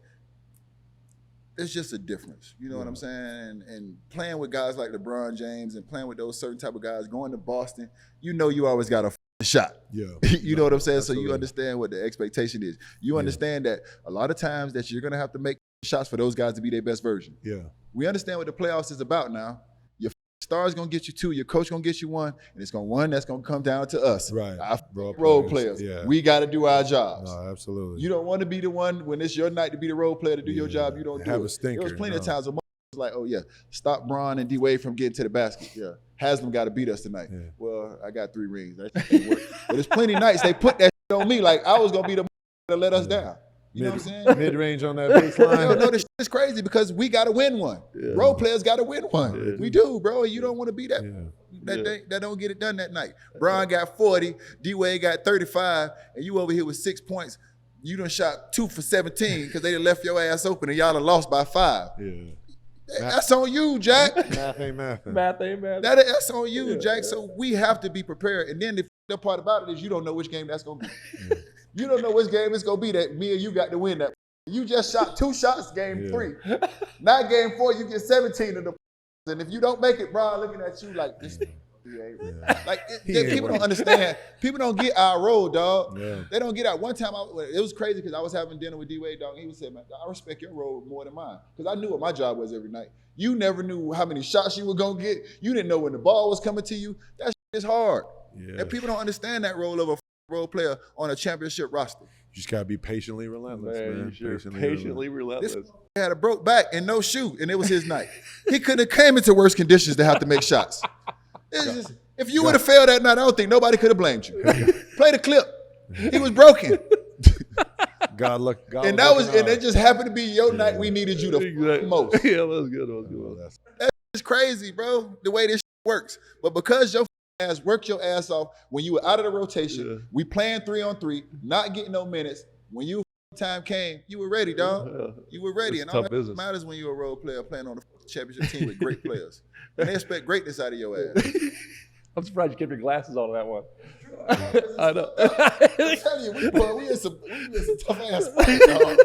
it's just a difference. You know what I'm saying? And playing with guys like LeBron James and playing with those certain type of guys, going to Boston, you know you always got a shot. Yeah. You know what I'm saying? Absolutely. So you understand what the expectation is. You understand that a lot of times that you're going to have to make shots for those guys to be their best version. Yeah. We understand what the playoffs is about now. Your star's going to get you 2, your coach going to get you 1, and it's one that's going to come down to us. Right. Our Role role players. players. Yeah. We got to do our jobs. No, absolutely. You don't want to be the one when it's your night to be the role player to do your job. You don't do have it. a stinker. There was plenty of times where was like, oh yeah, stop Bron and D-Wade from getting to the basket. Yeah, Haslam got to beat us tonight. Yeah. Well, I got 3 rings. That shit work. But there's plenty of nights they put that shit on me like I was gonna be the to let us down. You know what I'm saying? Mid-range on that baseline. No, this shit is crazy because we got to win one. Yeah. Role players got to win one. Yeah. We do, bro. You don't want to be that. That don't get it done that night. Bron got 40, D-Wade got 35, and you over here with 6 points. You done shot 2 for 17 because they done left your ass open and y'all done lost by 5. Yeah. That's on you, Jack. Math ain't math. Math ain't math. That's on you, Jack. So we have to be prepared. And then the part about it is you don't know which game that's going to be. You don't know which game it's going to be that me and you got to win that. You just shot 2 shots game 3. Now game 4, you get 17 of the. And if you don't make it, Bron looking at you like, this People don't understand. People don't get our role, dog. Yeah. They don't get out. One time, it was crazy because I was having dinner with D-Wade, dog. And he was saying, man, I respect your role more than mine. Because I knew what my job was every night. You never knew how many shots you were going to get. You didn't know when the ball was coming to you. That shit is hard. Yeah. And people don't understand that role of a role player on a championship roster. You just got to be patiently relentless, man. Patiently relentless. This had a broke back and no shoe, and it was his night. He couldn't have came into worse conditions to have to make shots. It's just, if you would have failed that night, I don't think nobody could have blamed you. Play the clip. He was broken. God and it just happened to be your night we needed you the most. Yeah, that was good. That's crazy, bro, the way this works. But because your ass worked your ass off when you were out of the rotation, we playing 3-on-3, not getting no minutes. When your time came, you were ready, dog. You were ready. And all that matters when you're a role player playing on a championship team with great players. And they expect greatness out of your ass. I'm surprised you kept your glasses on that one. I know. I'm telling you, we in some tough ass spots, dog.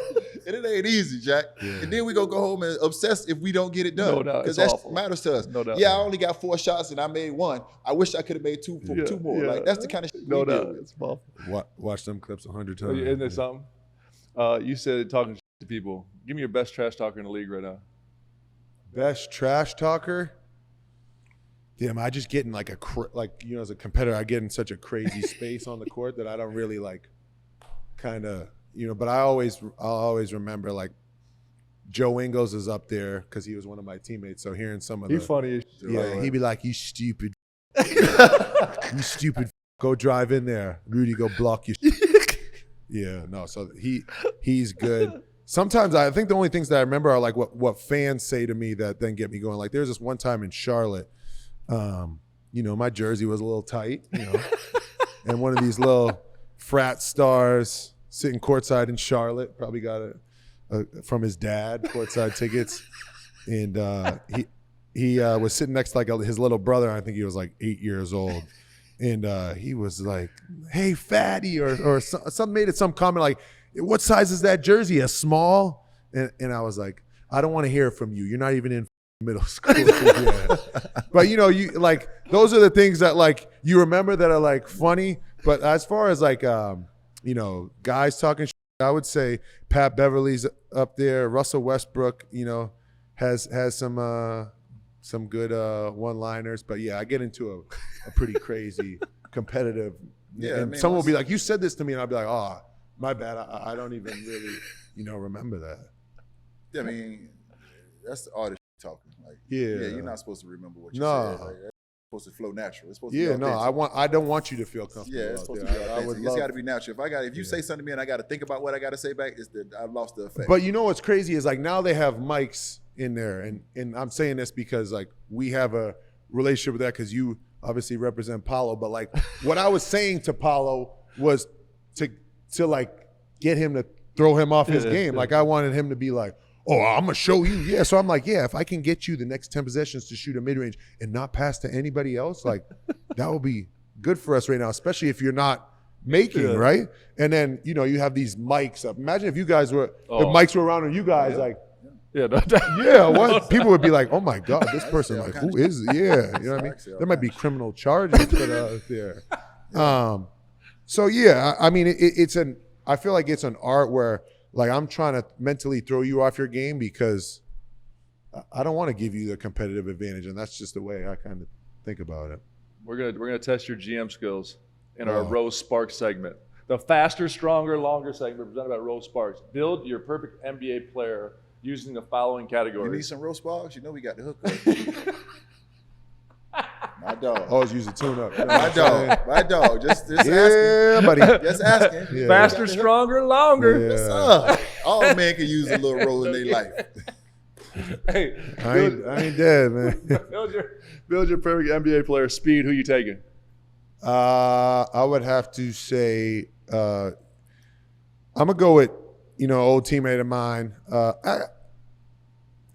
And it ain't easy, Jack. Yeah. And then we gonna go home and obsess if we don't get it done. No doubt. Because that matters to us. No doubt. Yeah, I only got 4 shots and I made 1. I wish I could have made 2 more. Like that's the kind of shit no we doubt. deal with. It's awful. Watch them clips 100 times. Isn't there something? You said talking to people. Give me your best trash talker in the league right now. Best trash talker? Damn, I just get in like as a competitor, I get in such a crazy space on the court that I don't really but I'll always remember like Joe Ingles is up there because he was one of my teammates. So hearing some of He's funny as shit. Yeah, he'd be like, you stupid. You stupid. Go drive in there. Rudy, go block your Yeah, no, so he's good. Sometimes I think the only things that I remember are like what fans say to me that then get me going. Like there's this one time in Charlotte, my jersey was a little tight, and one of these little frat stars sitting courtside in Charlotte probably got from his dad courtside tickets, and he was sitting next to like his little brother. I think he was like 8 years old, and he was like, "Hey, fatty," or some made it some comment like, "What size is that jersey? A small?" And I was like, "I don't want to hear it from you. You're not even in middle school." But you like those are the things that like you remember that are like funny. But as far as like guys talking shit, I would say Pat Beverly's up there. Russell Westbrook, has some good one-liners. But yeah, I get into a pretty crazy competitive. Yeah, and someone will be like, "You said this to me," and I'll be like, "Oh, my bad. I don't even really remember that." Yeah, I mean, that's the artist talking. Like, yeah, you're not supposed to remember what you said. Like, it's supposed to flow natural. It's supposed to be authentic. I don't want you to feel comfortable. Yeah, it's supposed to be authentic. It's got to be natural. If you say something to me and I got to think about what I got to say back, I've lost the effect. But what's crazy is like now they have mics in there, and I'm saying this because like we have a relationship with that because you obviously represent Paulo. But like what I was saying to Paulo was to like get him to throw him off his game. Like I wanted him to be like, "Oh, I'm gonna show you." Yeah, so I'm like, yeah, if I can get you the next 10 possessions to shoot a mid-range and not pass to anybody else, like that will be good for us right now, especially if you're not making, right? And then you have these mics up. Imagine if you guys the mics were around and you guys what people would be like, "Oh my God, this person like who is it?" Yeah, you know what I mean? There might be criminal charges put out there. So yeah, I mean I feel like it's an art where like I'm trying to mentally throw you off your game because I don't want to give you the competitive advantage, and that's just the way I kind of think about it. We're gonna test your GM skills in our Rose Sparks segment, the faster, stronger, longer segment presented by Rose Sparks. Build your perfect NBA player using the following categories. You need some Rose Sparks? We got the hook up. My dog. Always use a tune-up. My dog. Just asking. Yeah, buddy. Just asking. Yeah. Faster, stronger, longer. Yeah. What's up? All men can use a little role in their life. Hey, I ain't dead, man. Build your perfect NBA player. Speed. Who you taking? I would have to say I'm gonna go with old teammate of mine.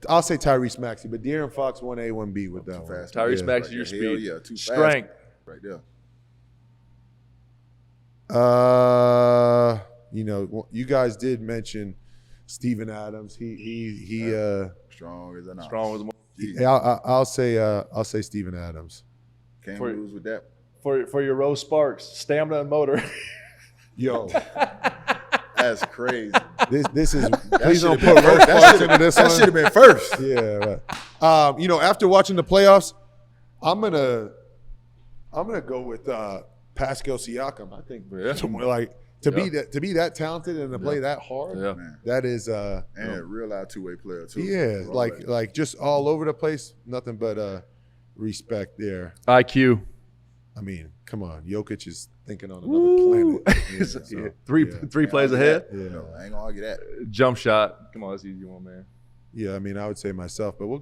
I'll say Tyrese Maxey, but De'Aaron Fox 1A, 1B with that one. Tyrese Maxey, your speed. Hell yeah, too strength. Fast. Right there. You guys did mention Steven Adams. He strong as an strong as I'll say Steven Adams. Can't lose with that. For your Rose Sparks, stamina and motor. Yo, That's crazy. this is. That Please don't should've put been Rose first. Sparks into this That one. should have been first. Yeah, right. You know, after watching the playoffs, I'm gonna go with Pascal Siakam. I think like to be that talented and to play that hard. Yeah. Man. That is And a real live two-way player too. yeah, All like that. like just all over the place. Nothing but respect there. IQ. I mean, come on, Jokic is thinking on another planet. Yeah, so, Three plays ahead. Yeah. No, I ain't gonna argue that. Jump shot. Come on, that's easy one, man. Yeah, I mean, I would say myself, but we'll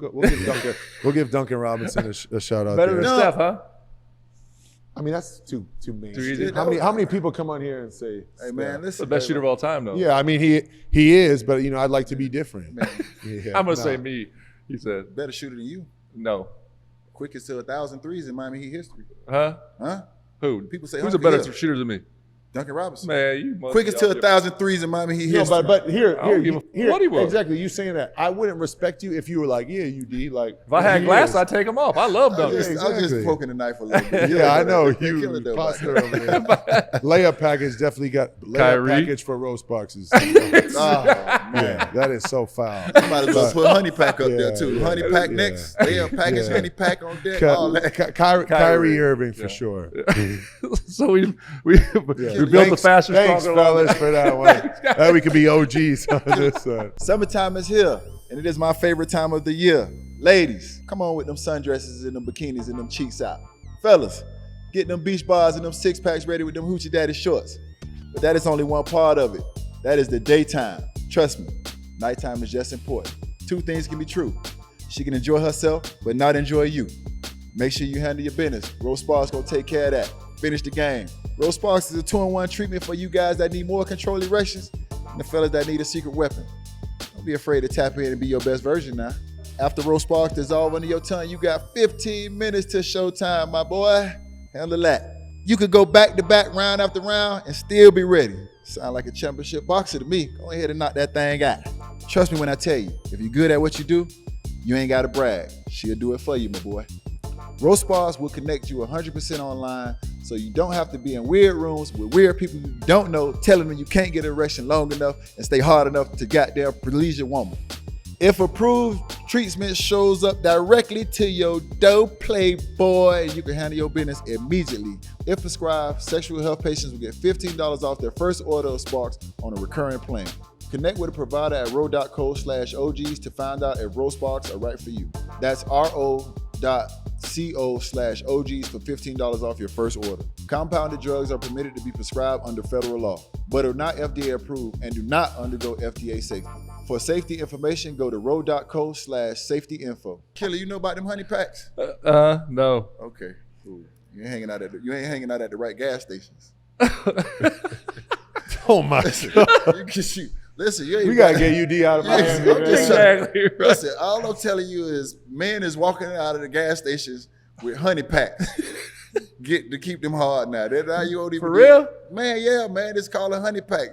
give Duncan Robinson a shout out Better there. than Steph, huh? I mean, that's too main. Too easy. How many people come on here and say, Hey man, Steph? listen. The best shooter of all time, though. Yeah, I mean he is, but you know, I'd like to be different. Man, Yeah, I'm gonna nah. say me. He said better shooter than you. no. Quickest to 1,000 threes in Miami Heat history. Huh? Huh? Who? People say Who's a Hunter better Hill. shooter than me? Duncan Robinson. Man, you must Quickest be to out 1,000 threes in Miami Heat No, history. but here, I don't give a what he was. exactly. You saying that I wouldn't respect you if you were like, yeah, you D. Like If I had he glass, is. I'd take him off. I love I Duncan. was exactly. just poking the knife a little bit. Yeah, I know They you. kill it though, Pasta but- over there. Layup package definitely got layup Kyrie. package for roast boxes. Oh, man. Yeah, that is so foul. Might as well put Honey Pack up there too. yeah, Honey Pack yeah. next. Layup package, Yeah. Honey Pack on deck. All that. Kyrie Irving for Yeah. sure. So we built the faster, Thanks, stronger, longer. fellas, for that one. Now we could be OGs on this side. Summertime is here, and it is my favorite time of the year. Ladies, come on with them sundresses and them bikinis and them cheeks out. Fellas, get them beach bars and them six packs ready with them hoochie daddy shorts. But that is only one part of it. That is the daytime. Trust me, nighttime is just important. Two things can be true. She can enjoy herself, but not enjoy you. Make sure you handle your business. Rose Sparks gonna take care of that. Finish the game. Rose Sparks is a 2-in-1 treatment for you guys that need more control erections and the fellas that need a secret weapon. Don't be afraid to tap in and be your best version now. After Rose Sparks dissolve under your tongue, you got 15 minutes to showtime, my boy. Handle that. You could go back to back, round after round, and still be ready. Sound like a championship boxer to me. Go ahead and knock that thing out. Trust me when I tell you, if you're good at what you do, you ain't gotta brag. She'll do it for you, my boy. Rose Spas will connect you 100% online, so you don't have to be in weird rooms with weird people you don't know telling them you can't get an erection long enough and stay hard enough to goddamn please your woman. If approved, treatment shows up directly to your door, playboy, and you can handle your business immediately. If prescribed, sexual health patients will get $15 off their first order of Sparks on a recurring plan. Connect with a provider at ro.co/OGs to find out if Rose Sparks are right for you. That's ro.co/OGs for $15 off your first order. Compounded drugs are permitted to be prescribed under federal law, but are not FDA approved and do not undergo FDA safety. For safety information, go to ro.co/safety-info. Killer, you know about them honey packs? No. Okay, cool. You ain't hanging out at the right gas stations. Oh my Listen, God. you can shoot. Listen, you ain't we gotta get UD out of Yes, Miami. I'm man. just saying. Exactly right. Listen, all I'm telling you is men is walking out of the gas stations with honey packs. Get to keep them hard now. That's how you won't even For do real? it. Man, yeah, man. It's called a honey pack.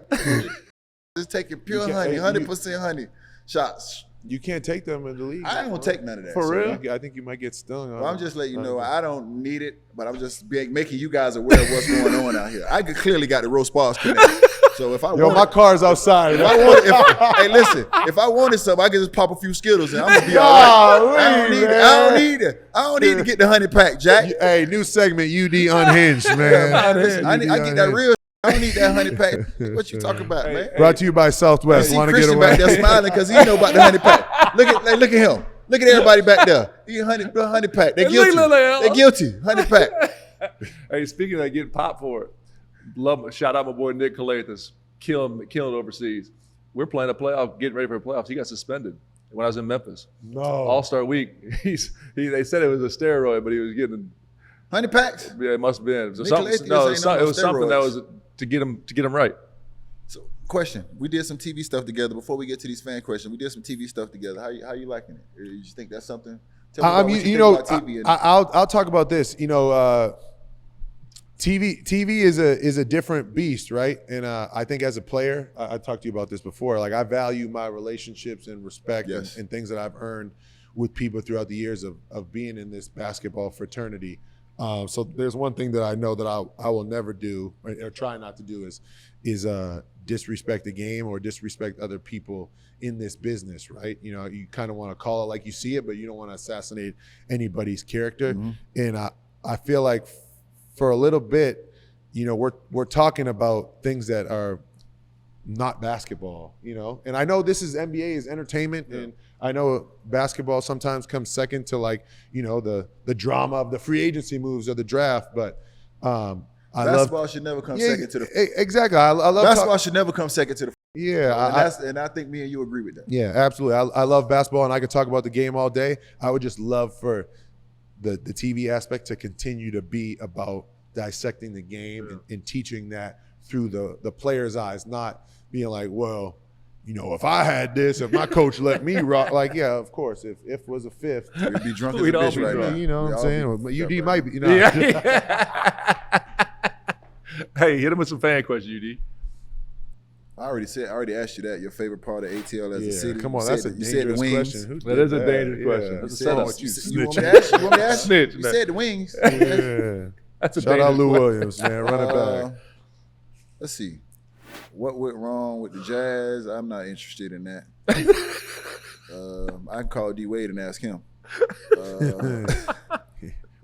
It's taking pure You honey, can't- 100% honey shots. You can't take them in the league. I ain't gonna take none of that. For so real? I think you might get stung. Well, I'm just letting you know I don't need it, but I'm just making you guys aware of what's going on out here. I could clearly got the roast bars connected. So if I Yo, want my car's outside. hey, listen, if I wanted something, I could just pop a few Skittles and I'm gonna be all right. I don't need it. I don't need to get the honey pack, Jack. Hey, new segment, UD unhinged, man. Man, listen, I UD get that unhinged. real. I don't need that honey pack. What you talking about, man? Brought to you by I Southwest. see Want to get Christian away? back there smiling because he know about the honey pack. Look at him. Look at everybody back there. He honey pack. They're Hey, look, guilty. look, look. They're guilty. Honey pack. Hey, speaking of that, getting popped for it, shout out my boy Nick Calathis, killing it overseas. We're playing a playoff, getting ready for the playoffs. He got suspended when I was in Memphis. No. All-Star week. They said it was a steroid, but he was getting. Honey packs. Yeah, it must have been. Nick Something, Calathis no, ain't it was no something that steroids. was to get him right. So, question: we did some TV stuff together. Before we get to these fan questions, we did some TV stuff together. How you liking it? You think that's something? Tell me about what you think about TV. I'll talk about this. You know, TV is a different beast, right? And I think as a player, I talked to you about this before. Like I value my relationships and respect Yes. and things that I've earned with people throughout the years of being in this basketball fraternity. So there's one thing that I know that I will never do or try not to do is disrespect the game or disrespect other people in this business, right? You know, you kind of want to call it like you see it, but you don't want to assassinate anybody's character. Mm-hmm. And I feel like for a little bit, you know, we're talking about things that are not basketball, you know. And I know this is NBA is entertainment, and I know basketball sometimes comes second to, like, you know, the drama of the free agency moves or the draft, but basketball should never come second to the exactly. I love basketball should never come second to the and I think me and you agree with that. Yeah, absolutely. I love basketball, and I could talk about the game all day. I would just love for the TV aspect to continue to be about dissecting the game and teaching that through the player's eyes, not being like, well, you know, if I had this, if my coach let me rock, like, yeah, of course, if was a fifth, we'd be drunk as a We'd all bitch be right drunk. now. you know what I'm saying? But UD might be, you know. Hey, hit him with some fan questions, UD. I already asked you that. Your favorite part of ATL as a city. Come on, You that's said a you said the dangerous wings. question. Who That did is a dangerous question. Yeah. That's a Said, setup. you want me to ask you? You want me to ask you? Snitch, You man. said the wings. Yeah. That's a Shout out dangerous Lou question. Williams, man. Run it back. Let's see. What went wrong with the Jazz? I'm not interested in that. I can call D Wade and ask him.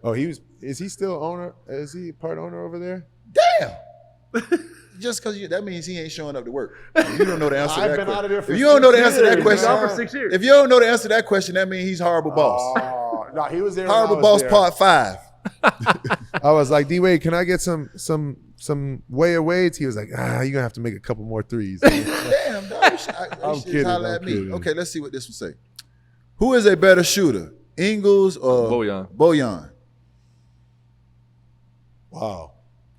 Oh, is he still owner? Is he part owner over there? Damn. Just because that means he ain't showing up to work. You don't know the answer to I've that been question. out of there for If you don't know the answer to that 6 question, years. Gone for 6 years. if you don't know the answer to that question, that means he's horrible boss. Oh, no, he was there. when I Horrible was boss there. part 5. I was like, D Wade, can I get some way of Wade's? He was like, you're gonna have to make a couple more threes. Damn, dog. I'm kidding, Holler I'm at me. kidding. Okay, let's see what this one say. Who is a better shooter, Ingles or Bojan? Wow,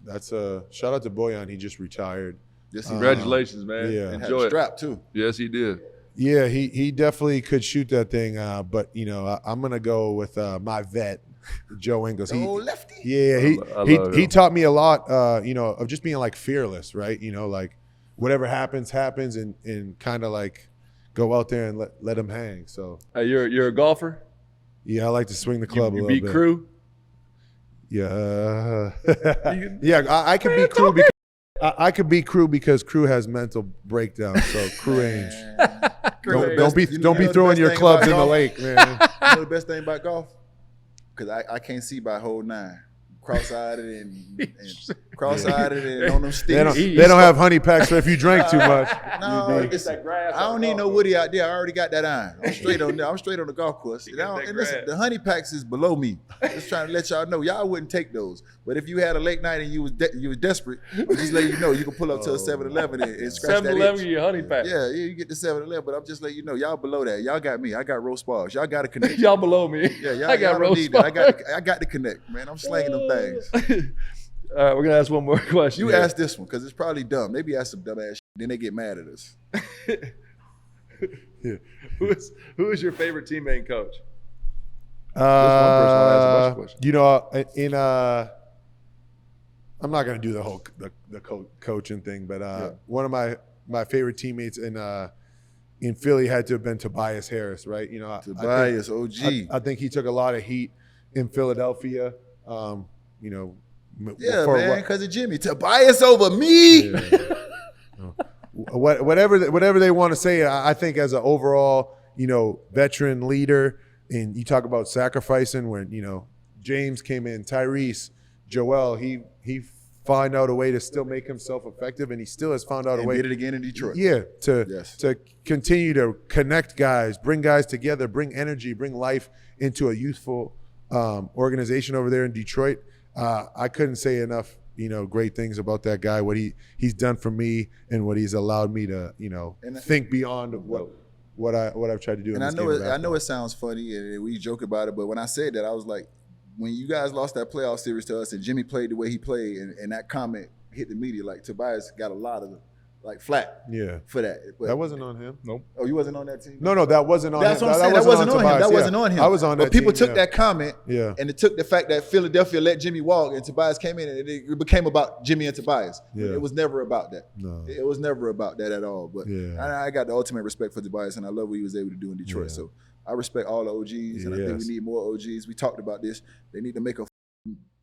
that's a shout out to Boyan. He just retired. Yes, he Congratulations, man. Yeah. had Enjoy a it. strap too. Yes, he did. Yeah, he definitely could shoot that thing. But you know, I'm gonna go with my vet, Joe Ingles. The old lefty. Yeah, I love he him. taught me a lot. You know, of just being like fearless, right? You know, like whatever happens, and kind of like go out there and let him hang. So Hey, you're a golfer. yeah, I like to swing the club You a little beat bit. Crew. Yeah, yeah, I could beat Crew because I could beat Crew because Crew has mental breakdowns. So Crew range. Don't be throwing your clubs in the lake, man. You know the best thing about golf? Because I can't see by hole 9. Cross-eyed and on them sticks. They don't have honey packs, so if you drink too much, No, Get that grass I don't need no woody out there. I already got that iron. I'm straight on there. I'm straight on the golf course. And, got that and listen, grass. the honey packs is below me. Just trying to let y'all know. Y'all wouldn't take those. But if you had a late night and you was desperate, I'm just letting you know you can pull up to a 7-Eleven and scratch that 7-Eleven, itch. your honey pack. Yeah, you get the 7-Eleven, but I'm just letting you know y'all below that. Y'all got me. I got roast bars. Y'all got to connect. Y'all below me. Yeah, y'all, I got y'all don't roast need that. bars. I got to connect, man. I'm slanging them things. All right, we're gonna ask one more question. You here. ask this one because it's probably dumb. Maybe ask some dumb ass shit. Then they get mad at us. Who is your favorite teammate and coach? Just one person wanna ask a bunch of questions. you know, I'm not gonna do the whole coaching thing, but one of my favorite teammates in Philly had to have been Tobias Harris, right? You know, Tobias, OG. I think he took a lot of heat in Philadelphia. You know, Yeah, for man, because of Jimmy. Tobias over me. whatever they want to say, I think as an overall, you know, veteran leader, and you talk about sacrificing when, you know, James came in, Tyrese, Joel, he found out a way to still make himself effective, and he still has found out a way. Did it again in Detroit. Yeah, Yes. to continue to connect guys, bring guys together, bring energy, bring life into a youthful organization over there in Detroit. I couldn't say enough, you know, great things about that guy, what he's done for me and what he's allowed me to, you know, think beyond what I've tried to do. And in I this know game of I know basketball. it sounds funny and we joke about it, but when I said that, I was like, when you guys lost that playoff series to us and Jimmy played the way he played, and that comment hit the media, like Tobias got a lot of like flack for that. But, That wasn't on him. Nope. Oh, you wasn't on that team? No, that wasn't on That's him. what I'm saying. That wasn't on him. Tobias. That wasn't on him. I was on that But people team, took that comment and it took the fact that Philadelphia let Jimmy walk and Tobias came in, and it became about Jimmy and Tobias. Yeah. It was never about that. No. It was never about that at all. But Yeah. I got the ultimate respect for Tobias, and I love what he was able to do in Detroit. Yeah. So I respect all the OGs, and I think we Yes. need more OGs. We talked about this. They need to make a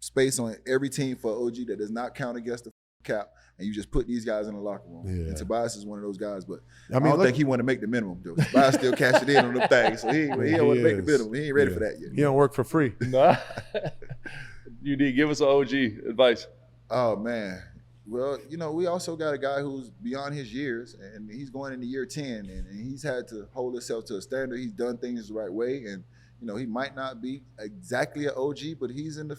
space on every team for OG that does not count against the cap, and you just put these guys in the locker room. Yeah. And Tobias is one of those guys, but I don't think he want to make the minimum, though. Tobias still cashing in on them things, so he don't want to make the minimum. He ain't ready for that yet. He don't work for free. Nah. UD, give us an OG advice. Oh, man. Well, we also got a guy who's beyond his years, and he's going into year 10, and he's had to hold himself to a standard. He's done things the right way, and, he might not be exactly an OG, but he's in the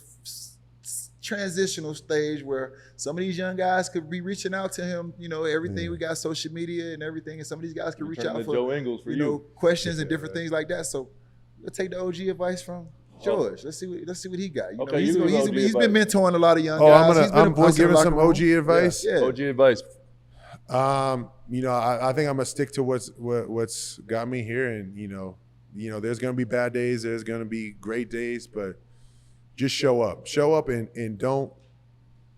transitional stage where some of these young guys could be reaching out to him. Everything, we got social media and everything, and some of these guys could reach out for Joe Ingles for you. questions and different things like that. So we'll take the OG advice from George. Let's see what he got. Okay, he's he's been mentoring a lot of young guys. I'm giving some OG advice. Yeah. OG advice. I think I'm gonna stick to what's got me here, and there's gonna be bad days, there's gonna be great days, but just show up and don't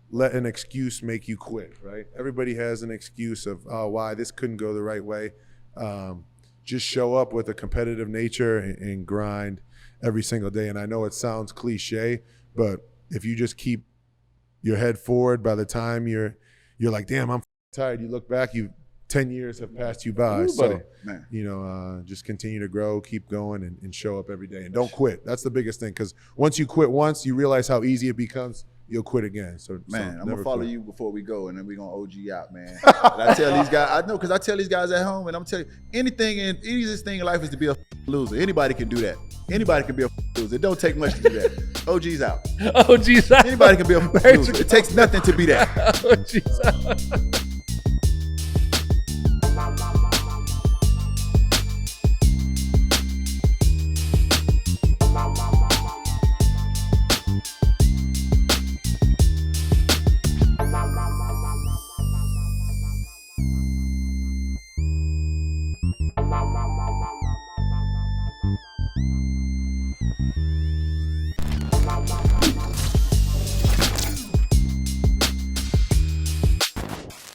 let an excuse make you quit, right? Everybody has an excuse of why this couldn't go the right way. Just show up with a competitive nature and grind every single day. And I know it sounds cliche, but if you just keep your head forward, by the time you're like, damn, I'm tired, you look back, 10 years have passed you by. So, just continue to grow, keep going, and show up every day. And don't quit. That's the biggest thing, because once you quit once, you realize how easy it becomes. You'll quit again. So, I'm going to follow you before we go, and then we're going to OG out, man. And I tell these guys, I know, because I tell these guys at home, and I'm telling you, the easiest thing in life is to be a loser. Anybody can do that. Anybody can be a loser. It don't take much to do that. OG's out. OG's out. Anybody can be a loser. It takes nothing to be that. OG's out.